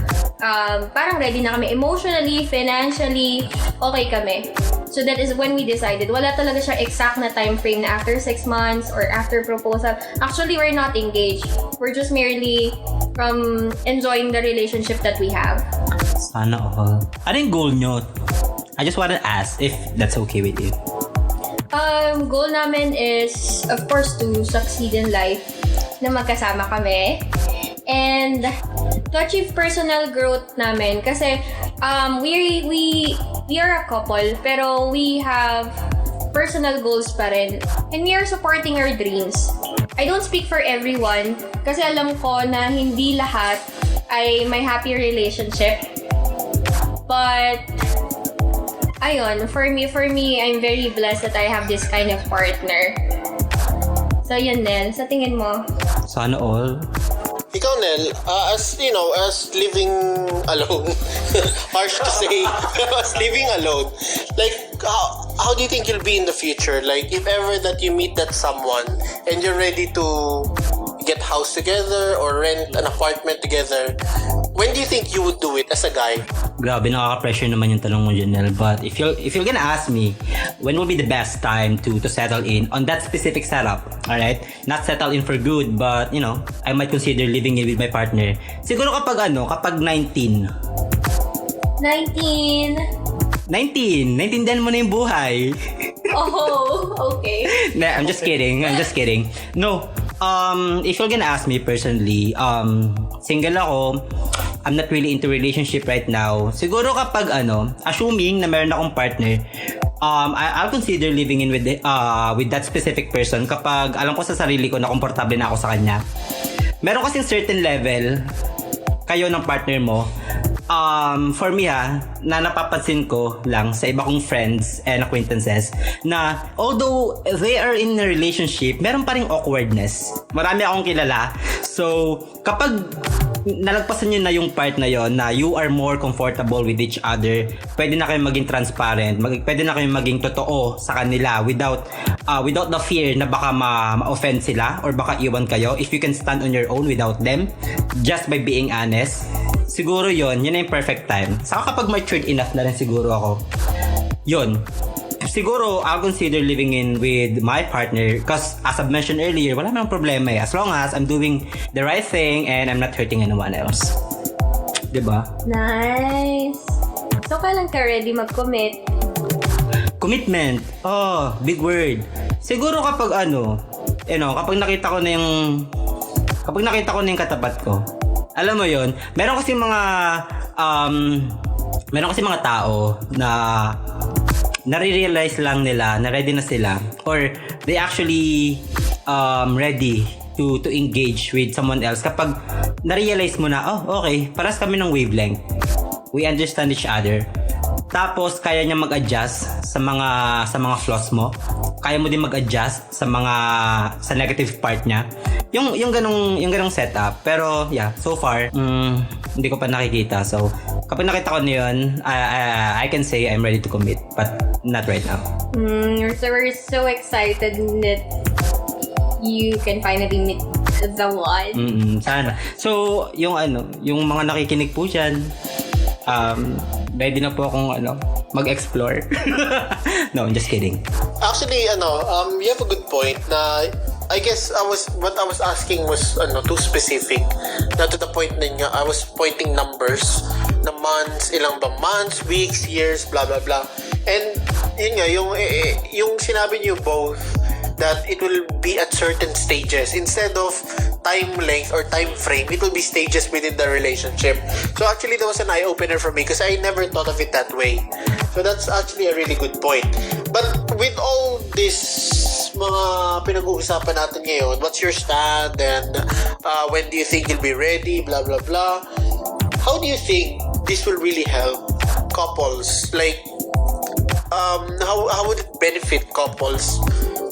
parang ready na kami emotionally, financially, okay kami. So that is when we decided. Wala talaga siya exact na time frame na after 6 months or after proposal. Actually, we're not engaged. We're just merely enjoying the relationship that we have. Sana all. Ano yung goal nyo? I just wanna ask if that's okay with you. Goal namin is, of course, to succeed in life, na magkasama kami, and to achieve personal growth namin. Kasi we are a couple, pero we have personal goals pa rin, and we are supporting our dreams. I don't speak for everyone, kasi alam ko na hindi lahat ay may happy relationship. But ayun, for me, I'm very blessed that I have this kind of partner. So yun din, sa tingin mo? Sana all. Ikaw, Nel, as you know, as living alone, harsh to say, as living alone, like, how do you think you'll be in the future? Like, if ever that you meet that someone and you're ready to get house together or rent an apartment together, when do you think you would do it as a guy? Grabe, nakaka-pressure naman yung tanong mo, Janelle. But if you're gonna ask me, when will be the best time to settle in on that specific setup? Alright? Not settle in for good, but, you know, I might consider living in with my partner. Siguro kapag 19. 19. 19! Naintindihan mo na yung buhay. Oh, okay. Nah, I'm just kidding. No, if you're gonna ask me personally, single ako, I'm not really into relationship right now. Siguro kapag assuming na meron akong partner, I'll consider living in with that specific person kapag alam ko sa sarili ko na komportable na ako sa kanya. Meron kasing certain level kayo ng partner mo. For me na napapansin ko lang sa iba kong friends and acquaintances na although they are in a relationship, meron pa ring awkwardness. Marami akong kilala. So, kapag nalagpasan nyo na yung part na yon na you are more comfortable with each other, pwede na kayong maging transparent, pwede na kayong maging totoo sa kanila without the fear na baka ma-offend sila or baka iwan kayo. If you can stand on your own without them, just by being honest, siguro yun na yung perfect time. Saka kapag matured enough na rin siguro ako, yun, siguro I'll consider living in with my partner because as I've mentioned earlier, wala namang problema as long as I'm doing the right thing and I'm not hurting anyone else. Diba? Nice. So, kailan ka ready mag-commit? Commitment. Oh, big word. Siguro kapag kapag nakita ko na yung katapat ko, alam mo yon, meron kasi mga tao na nare-realize lang nila na ready na sila or they actually ready to engage with someone else kapag na-realize mo na, okay, paras kami ng wavelength. We understand each other. Tapos kaya niya mag-adjust sa mga flaws mo. Kaya mo din mag-adjust sa negative part niya. Yung ganong setup. Pero yeah, so far hindi ko pa nakikita. So kapag nakita ko na yun, I can say I'm ready to commit, but not right now. So we're so excited that you can finally meet the one. Sana. So yung mga nakikinig po dyan, ready na po akong mag-explore. No, I'm just kidding. Actually, you have a good point na I guess what I was asking was too specific. Not to the point na I was pointing numbers na months, ilang ba months, weeks, years, blah blah blah. And yun nga, yung sinabi niyo both that it will be at certain stages instead of time length or time frame, it will be stages within the relationship. So actually that was an eye opener for me because I never thought of it that way. So that's actually a really good point. But with all this mga pinag-uusapan natin ngayon, what's your stand and when do you think you'll be ready, blah blah blah, how do you think this will really help couples? Like how would it benefit couples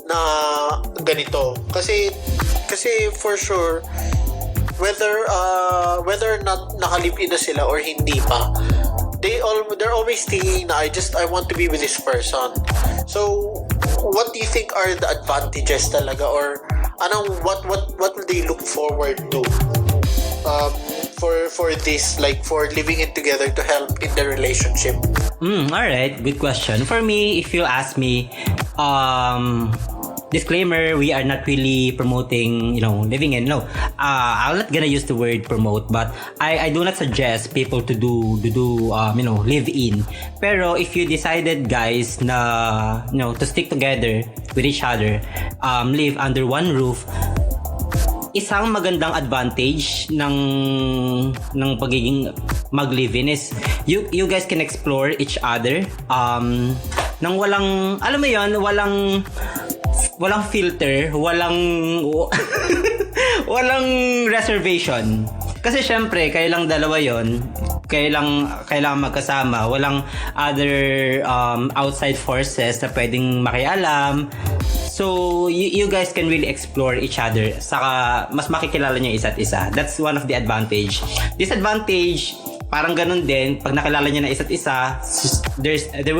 na ganito? Kasi for sure whether or not nakalive-in na sila or hindi pa, they're always thinking na I want to be with this person. So what do you think are the advantages talaga, or what will they look forward to for this, like for living in together to help in the relationship? Alright, good question. For me, if you ask me, disclaimer, we are not really promoting, living in. No, I'm not gonna use the word promote, but I do not suggest people to do live in. Pero if you decided, guys, na to stick together with each other, live under one roof, isang magandang advantage ng pagiging mag-live-in is you guys can explore each other nang walang, alam mo yon, walang filter, walang reservation. Kasi syempre, kayo lang dalawa yon, kailangan magkasama, walang other outside forces na pwedeng makialam. So, you guys can really explore each other. Saka, mas makikilala nyo isa't isa. That's one of the advantage. Disadvantage, parang ganun din, pag nakilala nyo na isa't isa, there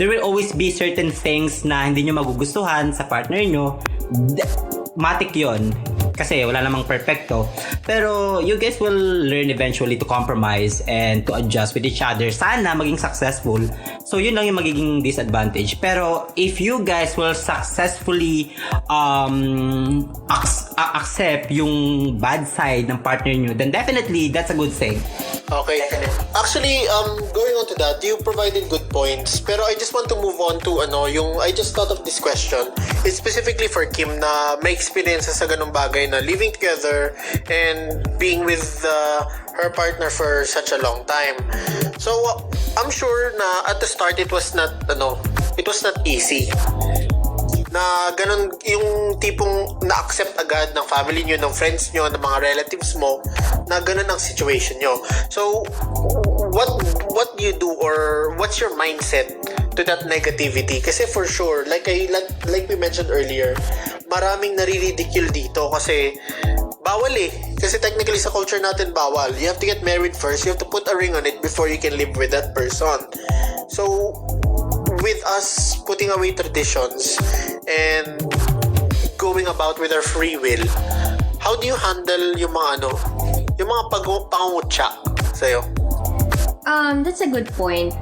will always be certain things na hindi nyo magugustuhan sa partner nyo. Matik yon kasi wala namang perfecto, pero you guys will learn eventually to compromise and to adjust with each other. Sana maging successful. So yun lang yung magiging disadvantage. Pero if you guys will successfully accept yung bad side ng partner nyo, then definitely that's a good thing. Okay. Actually, going on to that, you provided good points. Pero I just want to move on to I just thought of this question. It's specifically for Kim na may experience sa ganung bagay na living together and being with her partner for such a long time. So, I'm sure na at the start it was not easy. Na ganun yung tipong na-accept agad ng family nyo, ng friends nyo, ng mga relatives mo, na ganun ang situation nyo. So, what do you do or what's your mindset to that negativity? Kasi for sure, like we mentioned earlier, maraming nare-ridicule dito kasi bawal eh. Kasi technically sa culture natin bawal. You have to get married first. You have to put a ring on it before you can live with that person. So, with us putting away traditions and going about with our free will, how do you handle yung mga pangungutya sa'yo? That's a good point.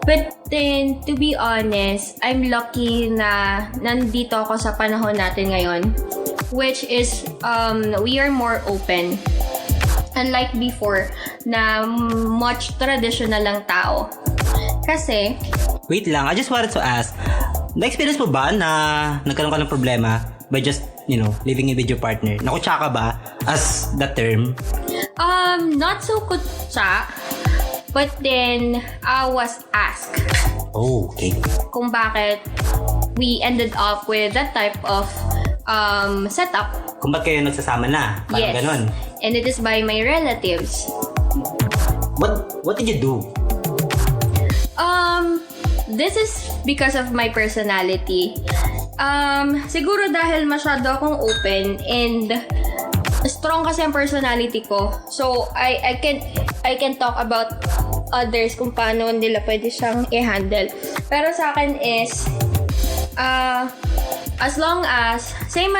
But then, to be honest, I'm lucky na nandito ako sa panahon natin ngayon, which is, we are more open. Unlike before, na much traditional lang tao. Kasi, wait lang, I just wanted to ask, na-experience mo ba na nagkaroon ka ng problema by just, living with your partner? Nakutsa ka ba as the term? Not so kutsa, but then I was asked. Oh, okay. Kung bakit we ended up with that type of setup. Kung ba't kayo nagsasama na? Parang yes. Ganon. And it is by my relatives. What did you do? This is because of my personality. Siguro dahil masyado akong open and strong kasi ang personality ko. So, I can talk about others kung paano nila pwede siyang i-handle. Pero sa akin is, as long as, same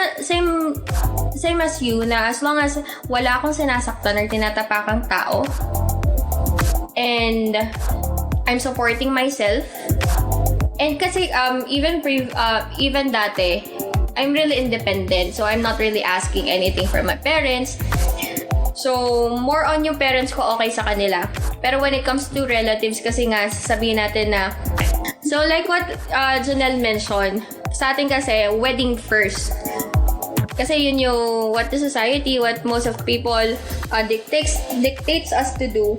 as you, na as long as wala akong sinasaktan or tinatapakang tao, and I'm supporting myself, and kasi even dati, I'm really independent, so I'm not really asking anything from my parents. So, more on yung parents ko okay sa kanila. Pero when it comes to relatives, kasi nga, sasabihin natin na, so like what Janelle mentioned, sa atin kasi, wedding first. Kasi yun yung what the society, what most of people dictates us to do.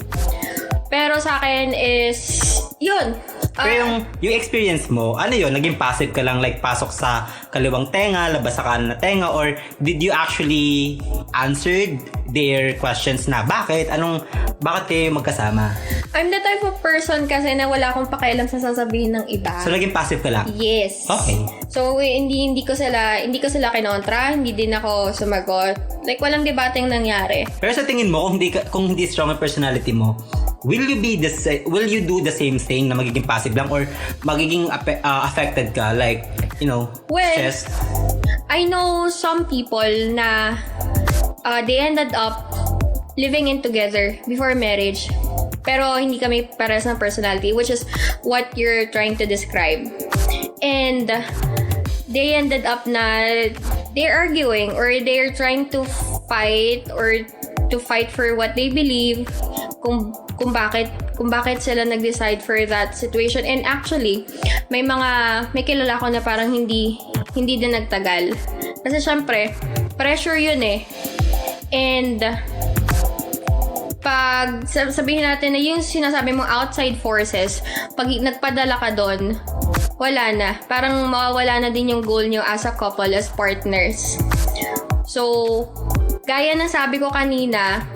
Pero sa akin is, yun. Pero yung experience mo, ano yun? Naging passive ka lang, like pasok sa kaliwang tenga, labas sa kanan na tenga, or did you actually answered their questions na bakit kayo magkasama? I'm the type of person kasi na wala akong pakialam sa sasabihin ng iba. So naging passive ka lang? Yes. Okay. So hindi ko sila kinontra, hindi din ako sumagot. Like walang debateng nangyari. Pero sa tingin mo, kung hindi strong ang personality mo, will you do the same thing na magiging passive lang or magiging affected ka, like, stress? I know some people na they ended up living in together before marriage, pero hindi kami parehas ng personality, which is what you're trying to describe. And they ended up na they're arguing or they're trying to fight for what they believe, kung bakit sila nag-decide for that situation. And actually, may kilala ko na parang hindi din nagtagal. Kasi syempre, pressure yun eh. And pag sabihin natin na yung sinasabi mong outside forces, pag nagpadala ka doon, wala na. Parang mawawala na din yung goal nyo as a couple, as partners. So, gaya ng sabi ko kanina,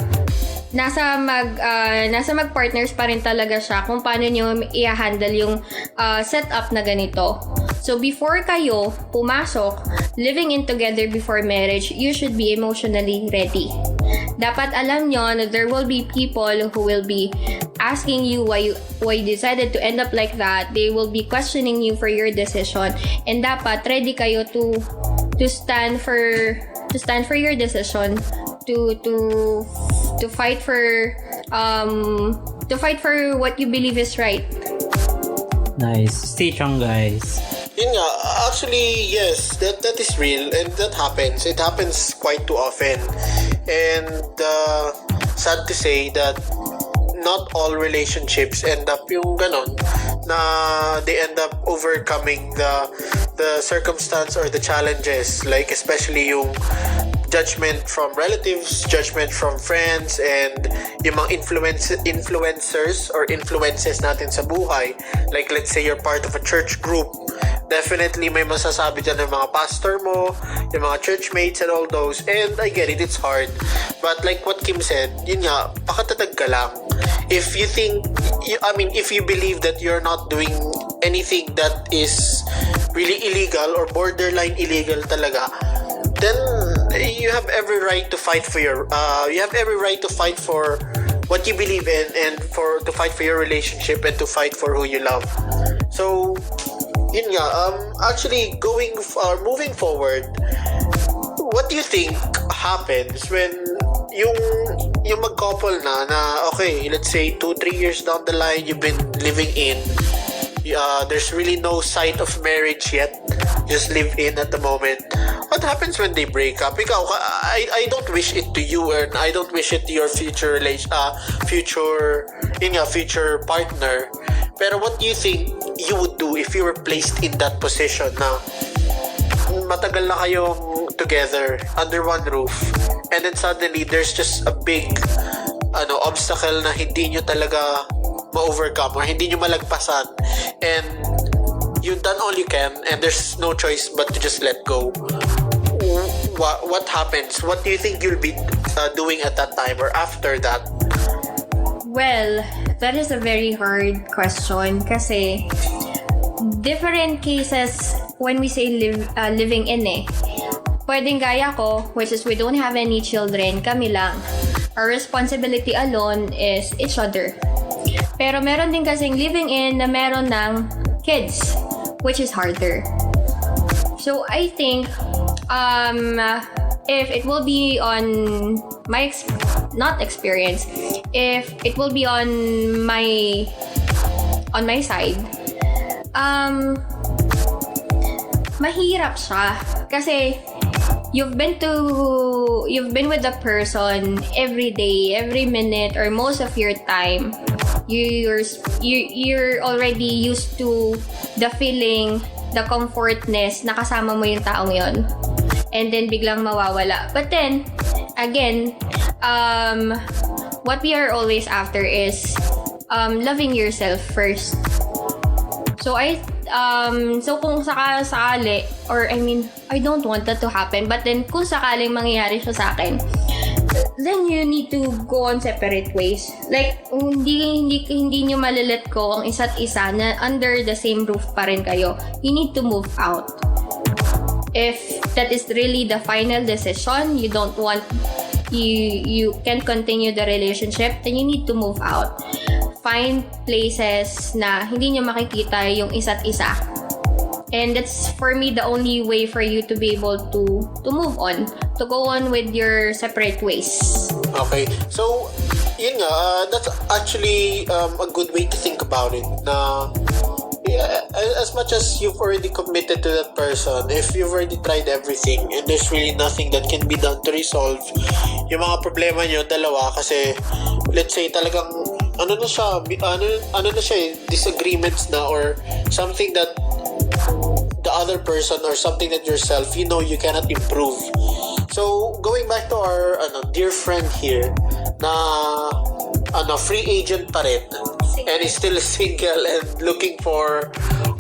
nasa mag-partners pa rin talaga siya kung paano nyo i-handle yung setup na ganito. So before kayo pumasok, living in together before marriage, you should be emotionally ready. Dapat alam nyo na there will be people who will be asking you why you decided to end up like that. They will be questioning you for your decision, and dapat ready kayo to stand for your decision, to fight for what you believe is right. Nice. Stay strong, guys. Yun nga, actually, yes, that is real and that happens. It happens quite too often. And sad to say that not all relationships end up yung ganon, na they end up overcoming the circumstance or the challenges, like especially yung judgment from relatives, judgment from friends, and yung mga influencers or influences natin sa buhay. Like let's say you're part of a church group, definitely may masasabi dyan ng mga pastor mo, yung mga churchmates and all those. And I get it, it's hard. But like what Kim said, yun nga, pakatatag ka lang. If you think, if you believe that you're not doing anything that is really illegal or borderline illegal talaga, then you have every right to fight for what you believe in, and to fight for your relationship and to fight for who you love. So yun nga, actually moving forward, what do you think happens when yung mag-couple na okay, let's say 2-3 years down the line, you've been living in, there's really no sight of marriage yet, just live in at the moment. What happens when they break up? Ikaw, I don't wish it to you, and I don't wish it to your future partner. Pero what do you think you would do if you were placed in that position na matagal na kayong together under one roof, and then suddenly there's just a big obstacle na hindi nyo talaga ma-overcome or hindi nyo malagpasan, and you've done all you can and there's no choice but to just let go? What happens? What do you think you'll be doing at that time or after that? Well, that is a very hard question kasi different cases when we say living in Pwedeng gaya ko, which is we don't have any children, kami lang. Our responsibility alone is each other. Pero meron din kasing living in na meron ng kids, which is harder. So I think if it will be on my not experience, if it will be on my side, mahirap siya kasi you've been with the person every day, every minute, or most of your time. You're already used to the feeling, the comfortness na kasama mo yung taong yon, and then biglang mawawala. But then again, what we are always after is loving yourself first. So kung sakali, or I don't want that to happen, but then kung sakaling mangyayari siya sa akin, then you need to go on separate ways. Like, hindi nyo malilet go ang isa't isa na under the same roof pa rin kayo. You need to move out. If that is really the final decision, you don't want, you can't continue the relationship, then you need to move out. Find places na hindi nyo makikita yung isa't isa. And that's, for me, the only way for you to be able to move on, to go on with your separate ways. Okay. So, yun nga, that's actually a good way to think about it. Na, as much as you've already committed to that person, if you've already tried everything and there's really nothing that can be done to resolve yung mga problema nyo dalawa, kasi let's say talagang disagreements na, or something that the other person or something that yourself, you cannot improve. So going back to our dear friend here na free agent pa rin and is still single and looking for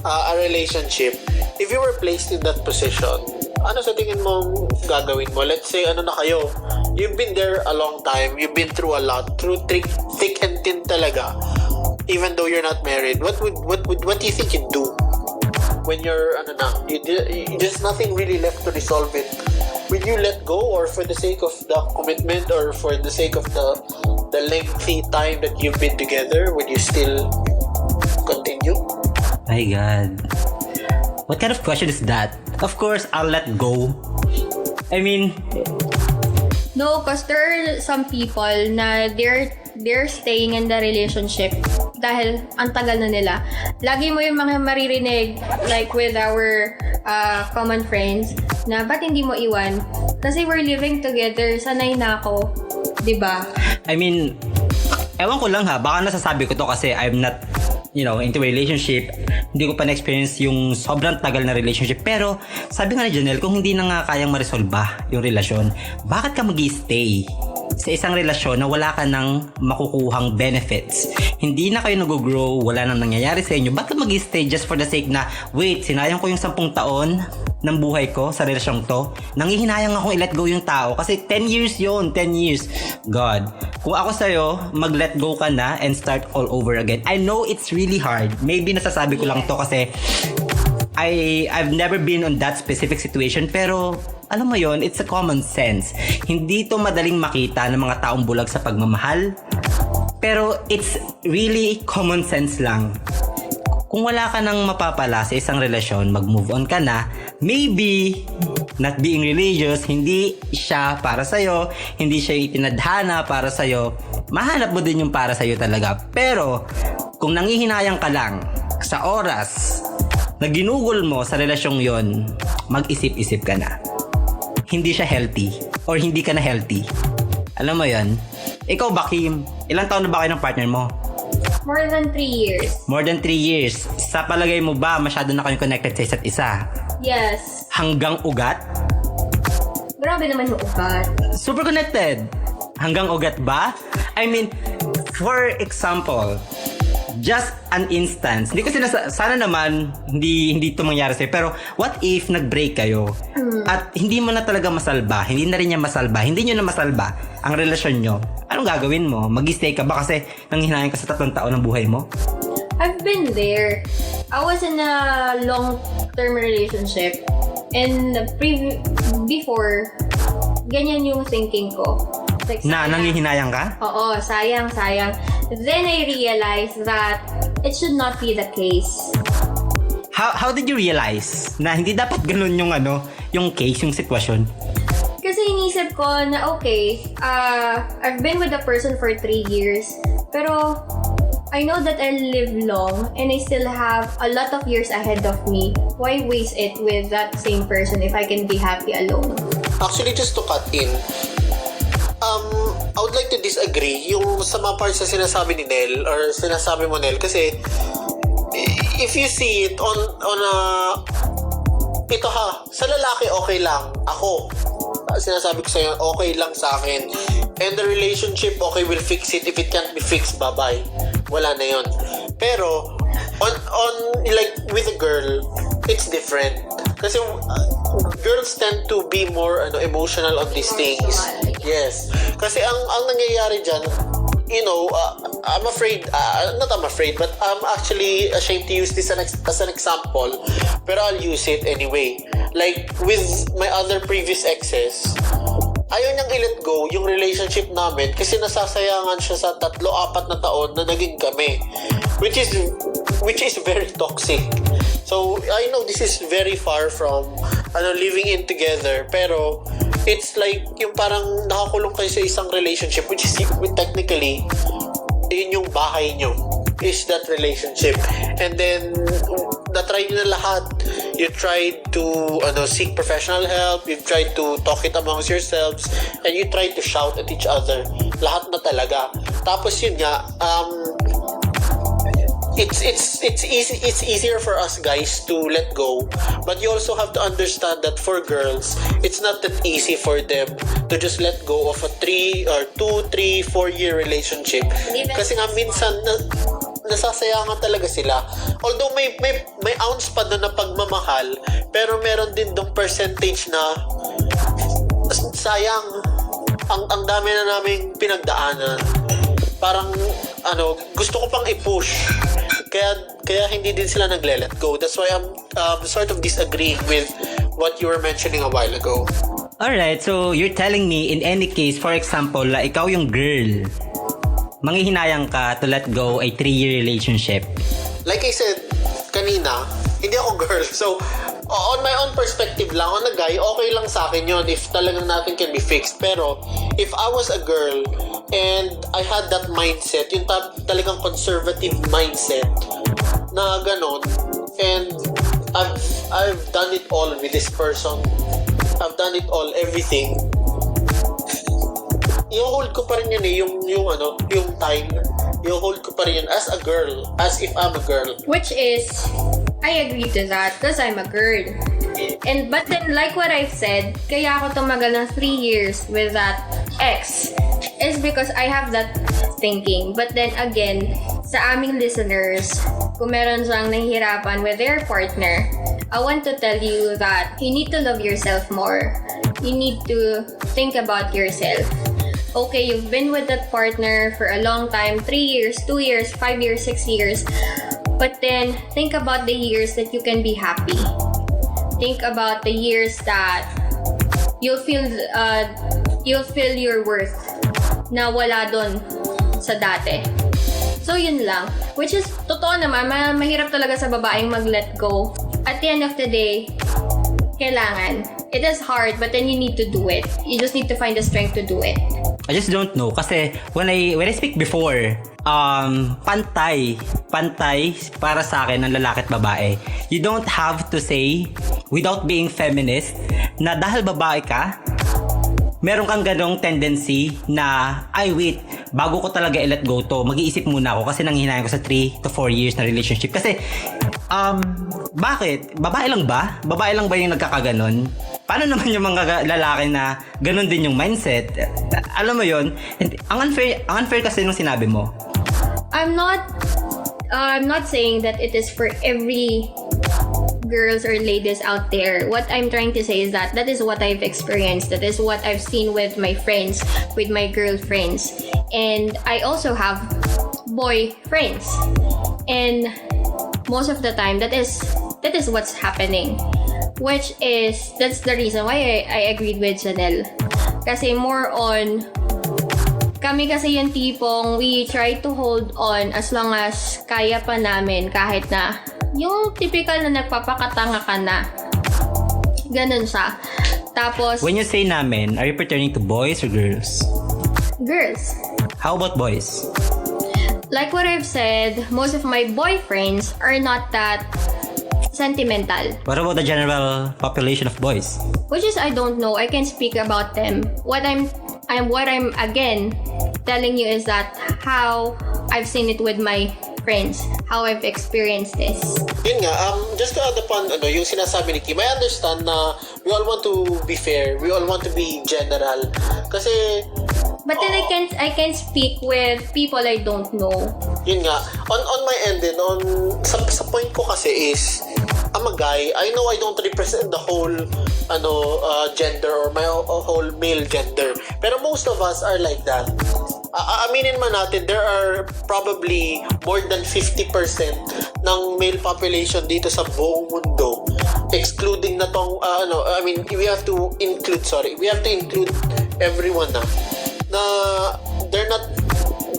a relationship, if you were placed in that position, ano sa tingin mo gagawin mo? Let's say na kayo, you've been there a long time, you've been through a lot, through thick and thin talaga, even though you're not married. What do you think you'd do when you're there's nothing really left to resolve it, will you let go, or for the sake of the commitment, or for the sake of the lengthy time that you've been together, will you still continue? My God. What kind of question is that? Of course, I'll let go. I mean, No, because there are some people na they're staying in the relationship dahil ang tagal na nila. Lagi mo yung mga maririnig, like with our common friends, na ba't hindi mo iwan? Kasi we're living together, sanay na ako. Diba? I mean, ewan ko lang ha, baka nasasabi ko to kasi I'm not, into a relationship. Hindi ko pa na-experience yung sobrang tagal na relationship. Pero, sabi nga ni Janelle, kung hindi na nga kayang maresolba yung relasyon, bakit ka mag-i-stay sa isang relasyon na wala ka nang makukuhang benefits? Hindi na kayo nag-grow, wala nang nangyayari sa inyo. Bakit mag-i-stay just for the sake na, wait, sinayang ko yung 10 taon ng buhay ko sa relasyong to? Nangihinayang akong i-let go yung tao kasi 10 years yun, 10 years. God, kung ako sa'yo, mag-let go ka na and start all over again. I know it's really hard. Maybe nasasabi ko lang to kasi I've never been on that specific situation, pero alam mo yon, it's a common sense. Hindi to madaling makita ng mga taong bulag sa pagmamahal, pero it's really common sense lang. Kung wala ka nang mapapala sa isang relasyon, mag-move on ka na. Maybe, not being religious, hindi siya para sa'yo, hindi siya itinadhana para sa'yo. Mahanap mo din yung para sa'yo talaga. Pero, kung nangihinayang ka lang sa oras na ginugol mo sa relasyong yon, mag-isip-isip ka na. Hindi siya healthy or hindi ka na healthy. Alam mo yon? Ikaw ba, Kim? Ilang taon na ba kayo ng partner mo? More than 3 years. More than 3 years. Sa palagay mo ba, masyado na kayong connected sa isa't isa? Yes. Hanggang ugat? Grabe naman yung ugat. Super connected. Hanggang ugat ba? I mean, for example, just an instance. Hindi ko sana naman hindi ito mangyari sa'yo. Pero what if nag-break kayo at hindi mo na talaga masalba, hindi na rin niya masalba, hindi nyo na masalba ang relasyon nyo? Anong gagawin mo? Mag-stay ka ba kasi nanghihinayang ka sa 3 taon ng buhay mo? I've been there. I was in a long-term relationship. And before, ganyan yung thinking ko. Like, Na nanghihinayang ka? Oo, sayang. Then I realized that it should not be the case. How did you realize na hindi dapat ganun yung case, yung sitwasyon? Kasi inisip ko na okay, I've been with a person for 3 years, pero I know that I'll live long and I still have a lot of years ahead of me. Why waste it with that same person if I can be happy alone? Actually, just to cut in, I would like to disagree yung sa mga parts na sinasabi ni Nel or sinasabi mo, Nel, kasi if you see it on a ito ha, sa lalaki okay lang, ako sinasabi ko sa'yo, okay lang sa akin, and the relationship, okay, we'll fix it. If it can't be fixed, bye-bye, wala na yun. Pero on like with a girl, it's different kasi girls tend to be more emotional on these things. Yes, kasi ang nangyayari dyan, I'm afraid, not I'm afraid, but I'm actually ashamed to use this as an example, pero I'll use it anyway. Like with my other previous exes, ayaw niyang i-let go yung relationship namin kasi nasasayangan siya sa 3-4 na taon na naging kami, which is very toxic. So I know this is very far from living in together, pero it's like yung parang nakakulong kayo sa isang relationship, which is technically yun yung bahay nyo, is that relationship. And then na-try nyo na lahat. You tried to seek professional help, you've tried to talk it amongst yourselves, and you tried to shout at each other. Lahat na talaga. Tapos yun nga, it's easier for us guys to let go, but you also have to understand that for girls, it's not that easy for them to just let go of a 2, 3, 4 year relationship. Kasi nga minsan nasasayangan talaga sila. Although may ounce pa doon na pagmamahal, pero meron din dong percentage na sayang, ang dami na naming pinagdaanan. Parang gusto ko pang i-push. kaya hindi din sila nagle-let go. That's why I'm sort of disagreeing with what you were mentioning a while ago. Alright, so you're telling me in any case, for example, ikaw yung girl, manghihinayang ka to let go a 3-year relationship. Like I said kanina, hindi ako girl. So, on my own perspective lang, on a guy, okay lang sa akin yun if talagang nothing can be fixed. Pero, if I was a girl and I had that mindset, yung talagang conservative mindset na ganon, and I've done it all with this person, I've done it all, everything, i-hold ko pa rin yun yung time. I-hold ko pa rin yun as a girl, as if I'm a girl. Which is, I agree to that because I'm a girl. But then, like what I've said, kaya ako tumagal ng 3 years with that ex is because I have that thinking. But then again, sa aming listeners, kung meron siyang nahihirapan with their partner, I want to tell you that you need to love yourself more. You need to think about yourself. Okay, you've been with that partner for a long time, 3 years, 2 years, 5 years, 6 years. But then, think about the years that you can be happy. Think about the years that you'll feel your worth na wala dun sa dati. So, yun lang. Which is, totoo naman, mahirap talaga sa babaeng mag-let go. At the end of the day, kailangan. It is hard, but then you need to do it. You just need to find the strength to do it. I just don't know kasi when I speak before, pantay para sa akin ng lalaki at babae. You don't have to say without being feminist na dahil babae ka, meron kang ganong tendency na wait, bago ko talaga i-let go to, mag-iisip muna ako kasi nanghihinayan ko sa 3 to 4 years na relationship. Kasi bakit? Babae lang ba? Babae lang ba yung nagkakaganon? Paano naman yung mga lalaki na ganun din yung mindset? Alam mo yun? Ang unfair kasi nung sinabi mo. I'm not saying that it is for every girls or ladies out there. What I'm trying to say is that is what I've experienced. That is what I've seen with my friends, with my girlfriends. And I also have boy friends. And most of the time, that is what's happening. That's the reason why I agreed with Chanel. Kasi more on, kami kasi yung tipong we try to hold on as long as kaya pa namin kahit na yung typical na nagpapakatanga ka na. Ganun siya. Tapos, when you say namin, are you pertaining to boys or girls? Girls. How about boys? Like what I've said, most of my boyfriends are not that sentimental. What about the general population of boys? Which is, I don't know. I can speak about them. What I'm again telling you is that how I've seen it with my friends, how I've experienced this. Yun nga, just to add upon yung sinasabi ni Kim, I understand na we all want to be fair, we all want to be general. Kasi but then I can speak with people I don't know. Yun nga, on my end din, sa point ko kasi is, I'm a guy, I know I don't represent the whole gender or my whole male gender. Pero most of us are like that. Aminin man natin, there are probably more than 50% ng male population dito sa buong mundo. Excluding na tong, we have to include everyone na they're not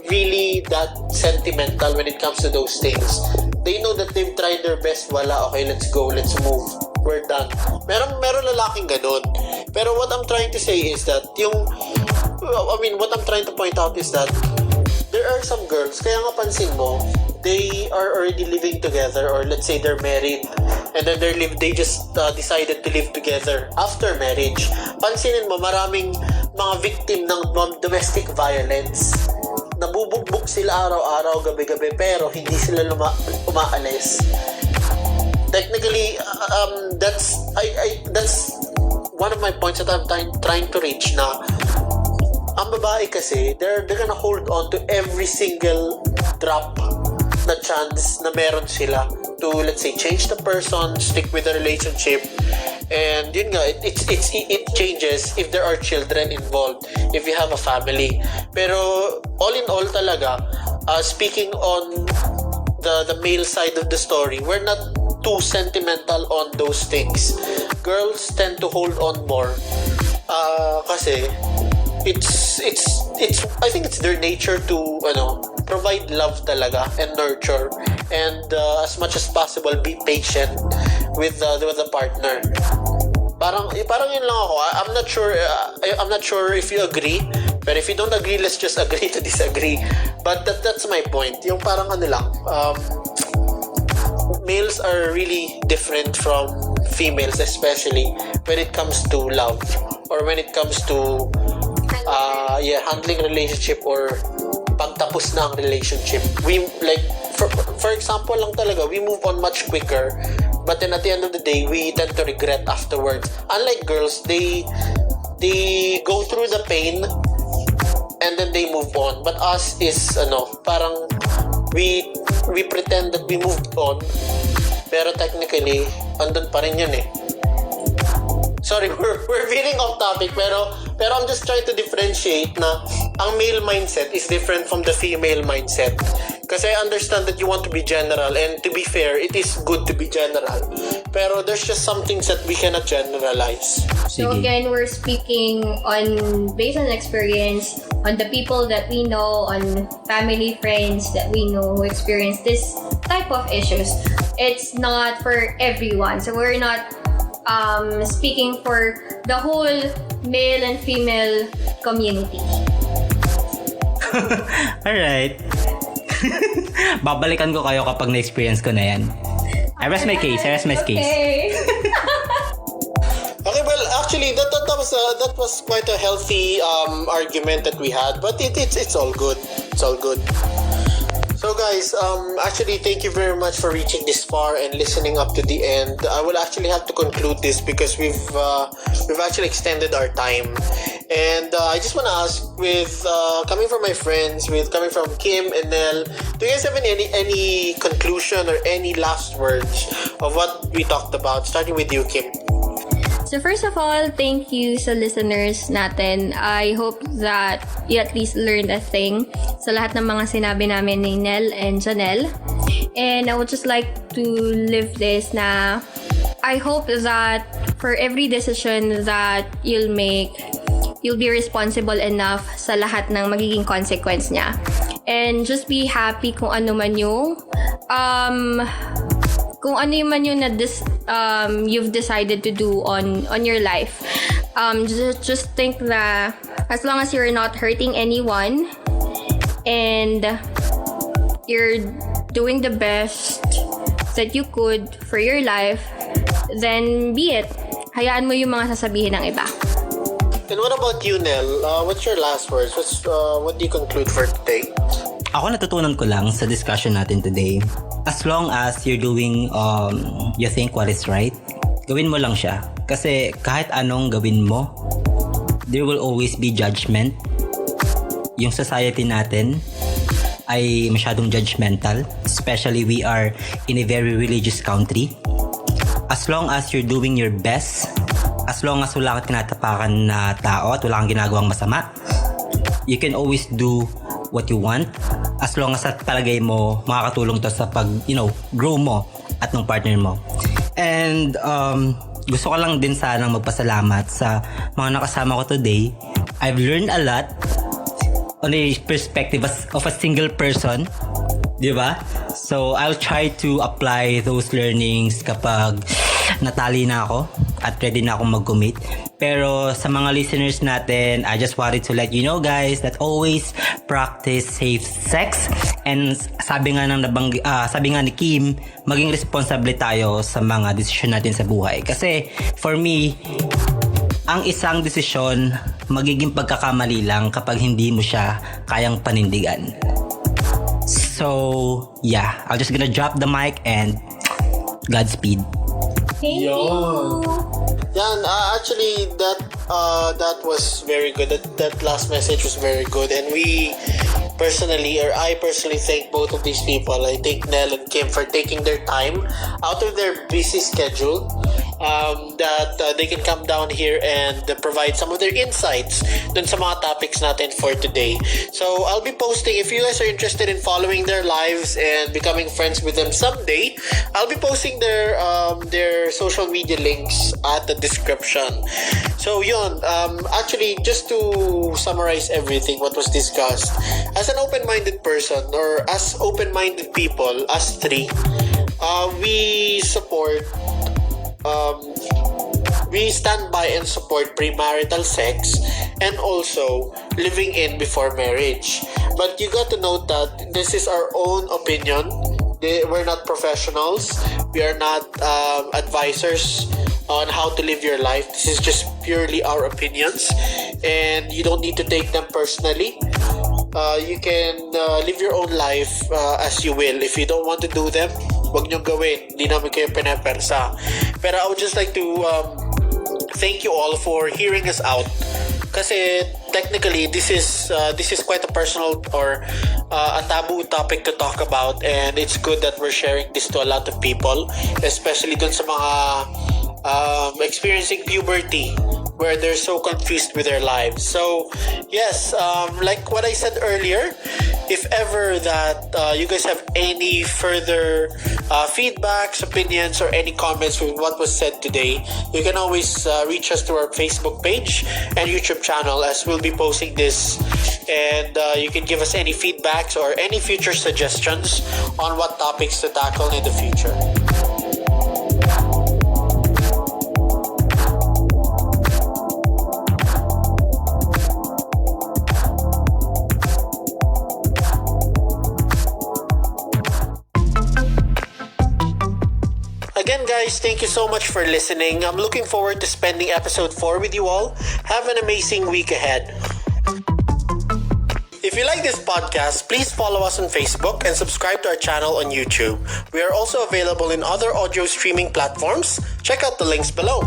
really that sentimental when it comes to those things. They know that they've tried their best, wala, okay, let's go, let's move, we're done. Meron lalaking ganun. Pero what I'm trying to say is that what I'm trying to point out is that there are some girls, kaya nga pansin mo, they are already living together, or let's say they're married, and then they just decided to live together after marriage. Pansinin mo, maraming mga victim ng domestic violence. Nabubugbog sila araw-araw, gabi-gabi, pero hindi sila umaalis. Technically, that's one of my points that I'm trying to reach na ang babae kasi, they're gonna hold on to every single drop na chance na meron sila to, let's say, change the person, stick with the relationship. And yun nga, it changes if there are children involved, if you have a family. Pero all in all talaga, speaking on the male side of the story, we're not too sentimental on those things. Girls tend to hold on more. Kasi it's I think it's their nature to provide love talaga and nurture, and as much as possible be patient with the partner. Parang yun lang ako. I'm not sure if you agree, but if you don't agree, let's just agree to disagree. But that's my point. Yung parang males are really different from females, especially when it comes to love or when it comes to handling relationship or pagtapos ng relationship. We for example lang talaga, we move on much quicker, but then at the end of the day we tend to regret afterwards. Unlike girls, they go through the pain and then they move on, but us is parang we pretend that we moved on, pero technically andun pa rin yun eh. Sorry, we're veering off topic, pero I'm just trying to differentiate na ang male mindset is different from the female mindset. Kasi I understand that you want to be general, and to be fair, it is good to be general. Pero there's just some things that we cannot generalize. So again, we're speaking based on experience, on the people that we know, on family, friends that we know who experience this type of issues. It's not for everyone. So we're not speaking for the whole male and female community. Alright. Babalikan ko kayo kapag na-experience ko na yan. I rest my case. Okay. Okay, well, actually, that was quite a healthy argument that we had, but it's all good. It's all good. So guys, actually thank you very much for reaching this far and listening up to the end. I will actually have to conclude this because we've actually extended our time. And I just want to ask, with coming from my friends, coming from Kim and Nell, do you guys have any conclusion or any last words of what we talked about? Starting with you, Kim. So first of all, thank you sa listeners natin. I hope that you at least learned a thing sa lahat ng mga sinabi namin ni Nell and Janelle. And I would just like to live this na I hope that for every decision that you'll make, you'll be responsible enough sa lahat ng magiging consequence niya. And just be happy kung ano man yung you've decided to do on your life. Just think that as long as you're not hurting anyone and you're doing the best that you could for your life, then be it. Hayaan mo yung mga sasabihin ng iba. And what about you, Nell? What's your last words? What do you conclude for today? Ako natutunan ko lang sa discussion natin today, as long as you're doing you think what is right, gawin mo lang siya. Kasi kahit anong gawin mo, there will always be judgment. Yung society natin ay masyadong judgmental, especially we are in a very religious country. As long as you're doing your best, as long as wala kang tinatapakan na tao at wala kang ginagawang masama, you can always do what you want, as long as at palagay mo makakatulong to sa grow mo at ng partner mo. And gusto ko lang din sanang magpasalamat sa mga nakasama ko today. I've learned a lot on a perspective of a single person, di ba? So I'll try to apply those learnings kapag natali na ako at ready na akong mag-commit. Pero sa mga listeners natin, I just wanted to let you know, guys, that always practice safe sex. And sabi nga ni Kim, maging responsable tayo sa mga desisyon natin sa buhay. Kasi for me, ang isang desisyon magiging pagkakamali lang kapag hindi mo siya kayang panindigan. So yeah, I'm just gonna drop the mic and Godspeed. Thank you. Yan, actually that was very good. That last message was very good, and I personally thank both of these people. I thank Nell and Kim for taking their time out of their busy schedule that they can come down here and provide some of their insights dun sa mga topics natin for today. So I'll be posting, if you guys are interested in following their lives and becoming friends with them someday, I'll be posting their social media links at the description. So yun, actually just to summarize everything what was discussed, as an open-minded person, or as open-minded people, us three, we support, we stand by and support premarital sex and also living in before marriage. But you got to note that this is our own opinion. We're not professionals. We are not advisors on how to live your life. This is just purely our opinions, and you don't need to take them personally. You can live your own life as you will. If you don't want to do them, wag niyong gawin. Hindi namin kayo pinapersa. Pero I would just like to thank you all for hearing us out. Kasi technically, this is quite a personal or a taboo topic to talk about, and it's good that we're sharing this to a lot of people, especially dun sa mga experiencing puberty, where they're so confused with their lives. So yes, like what I said earlier, if ever that you guys have any further feedbacks, opinions, or any comments with what was said today, you can always reach us through our Facebook page and YouTube channel, as we'll be posting this, and you can give us any feedbacks or any future suggestions on what topics to tackle in the future. Again, guys, thank you so much for listening. I'm looking forward to spending episode 4 with you all. Have an amazing week ahead. If you like this podcast, please follow us on Facebook and subscribe to our channel on YouTube. We are also available in other audio streaming platforms. Check out the links below.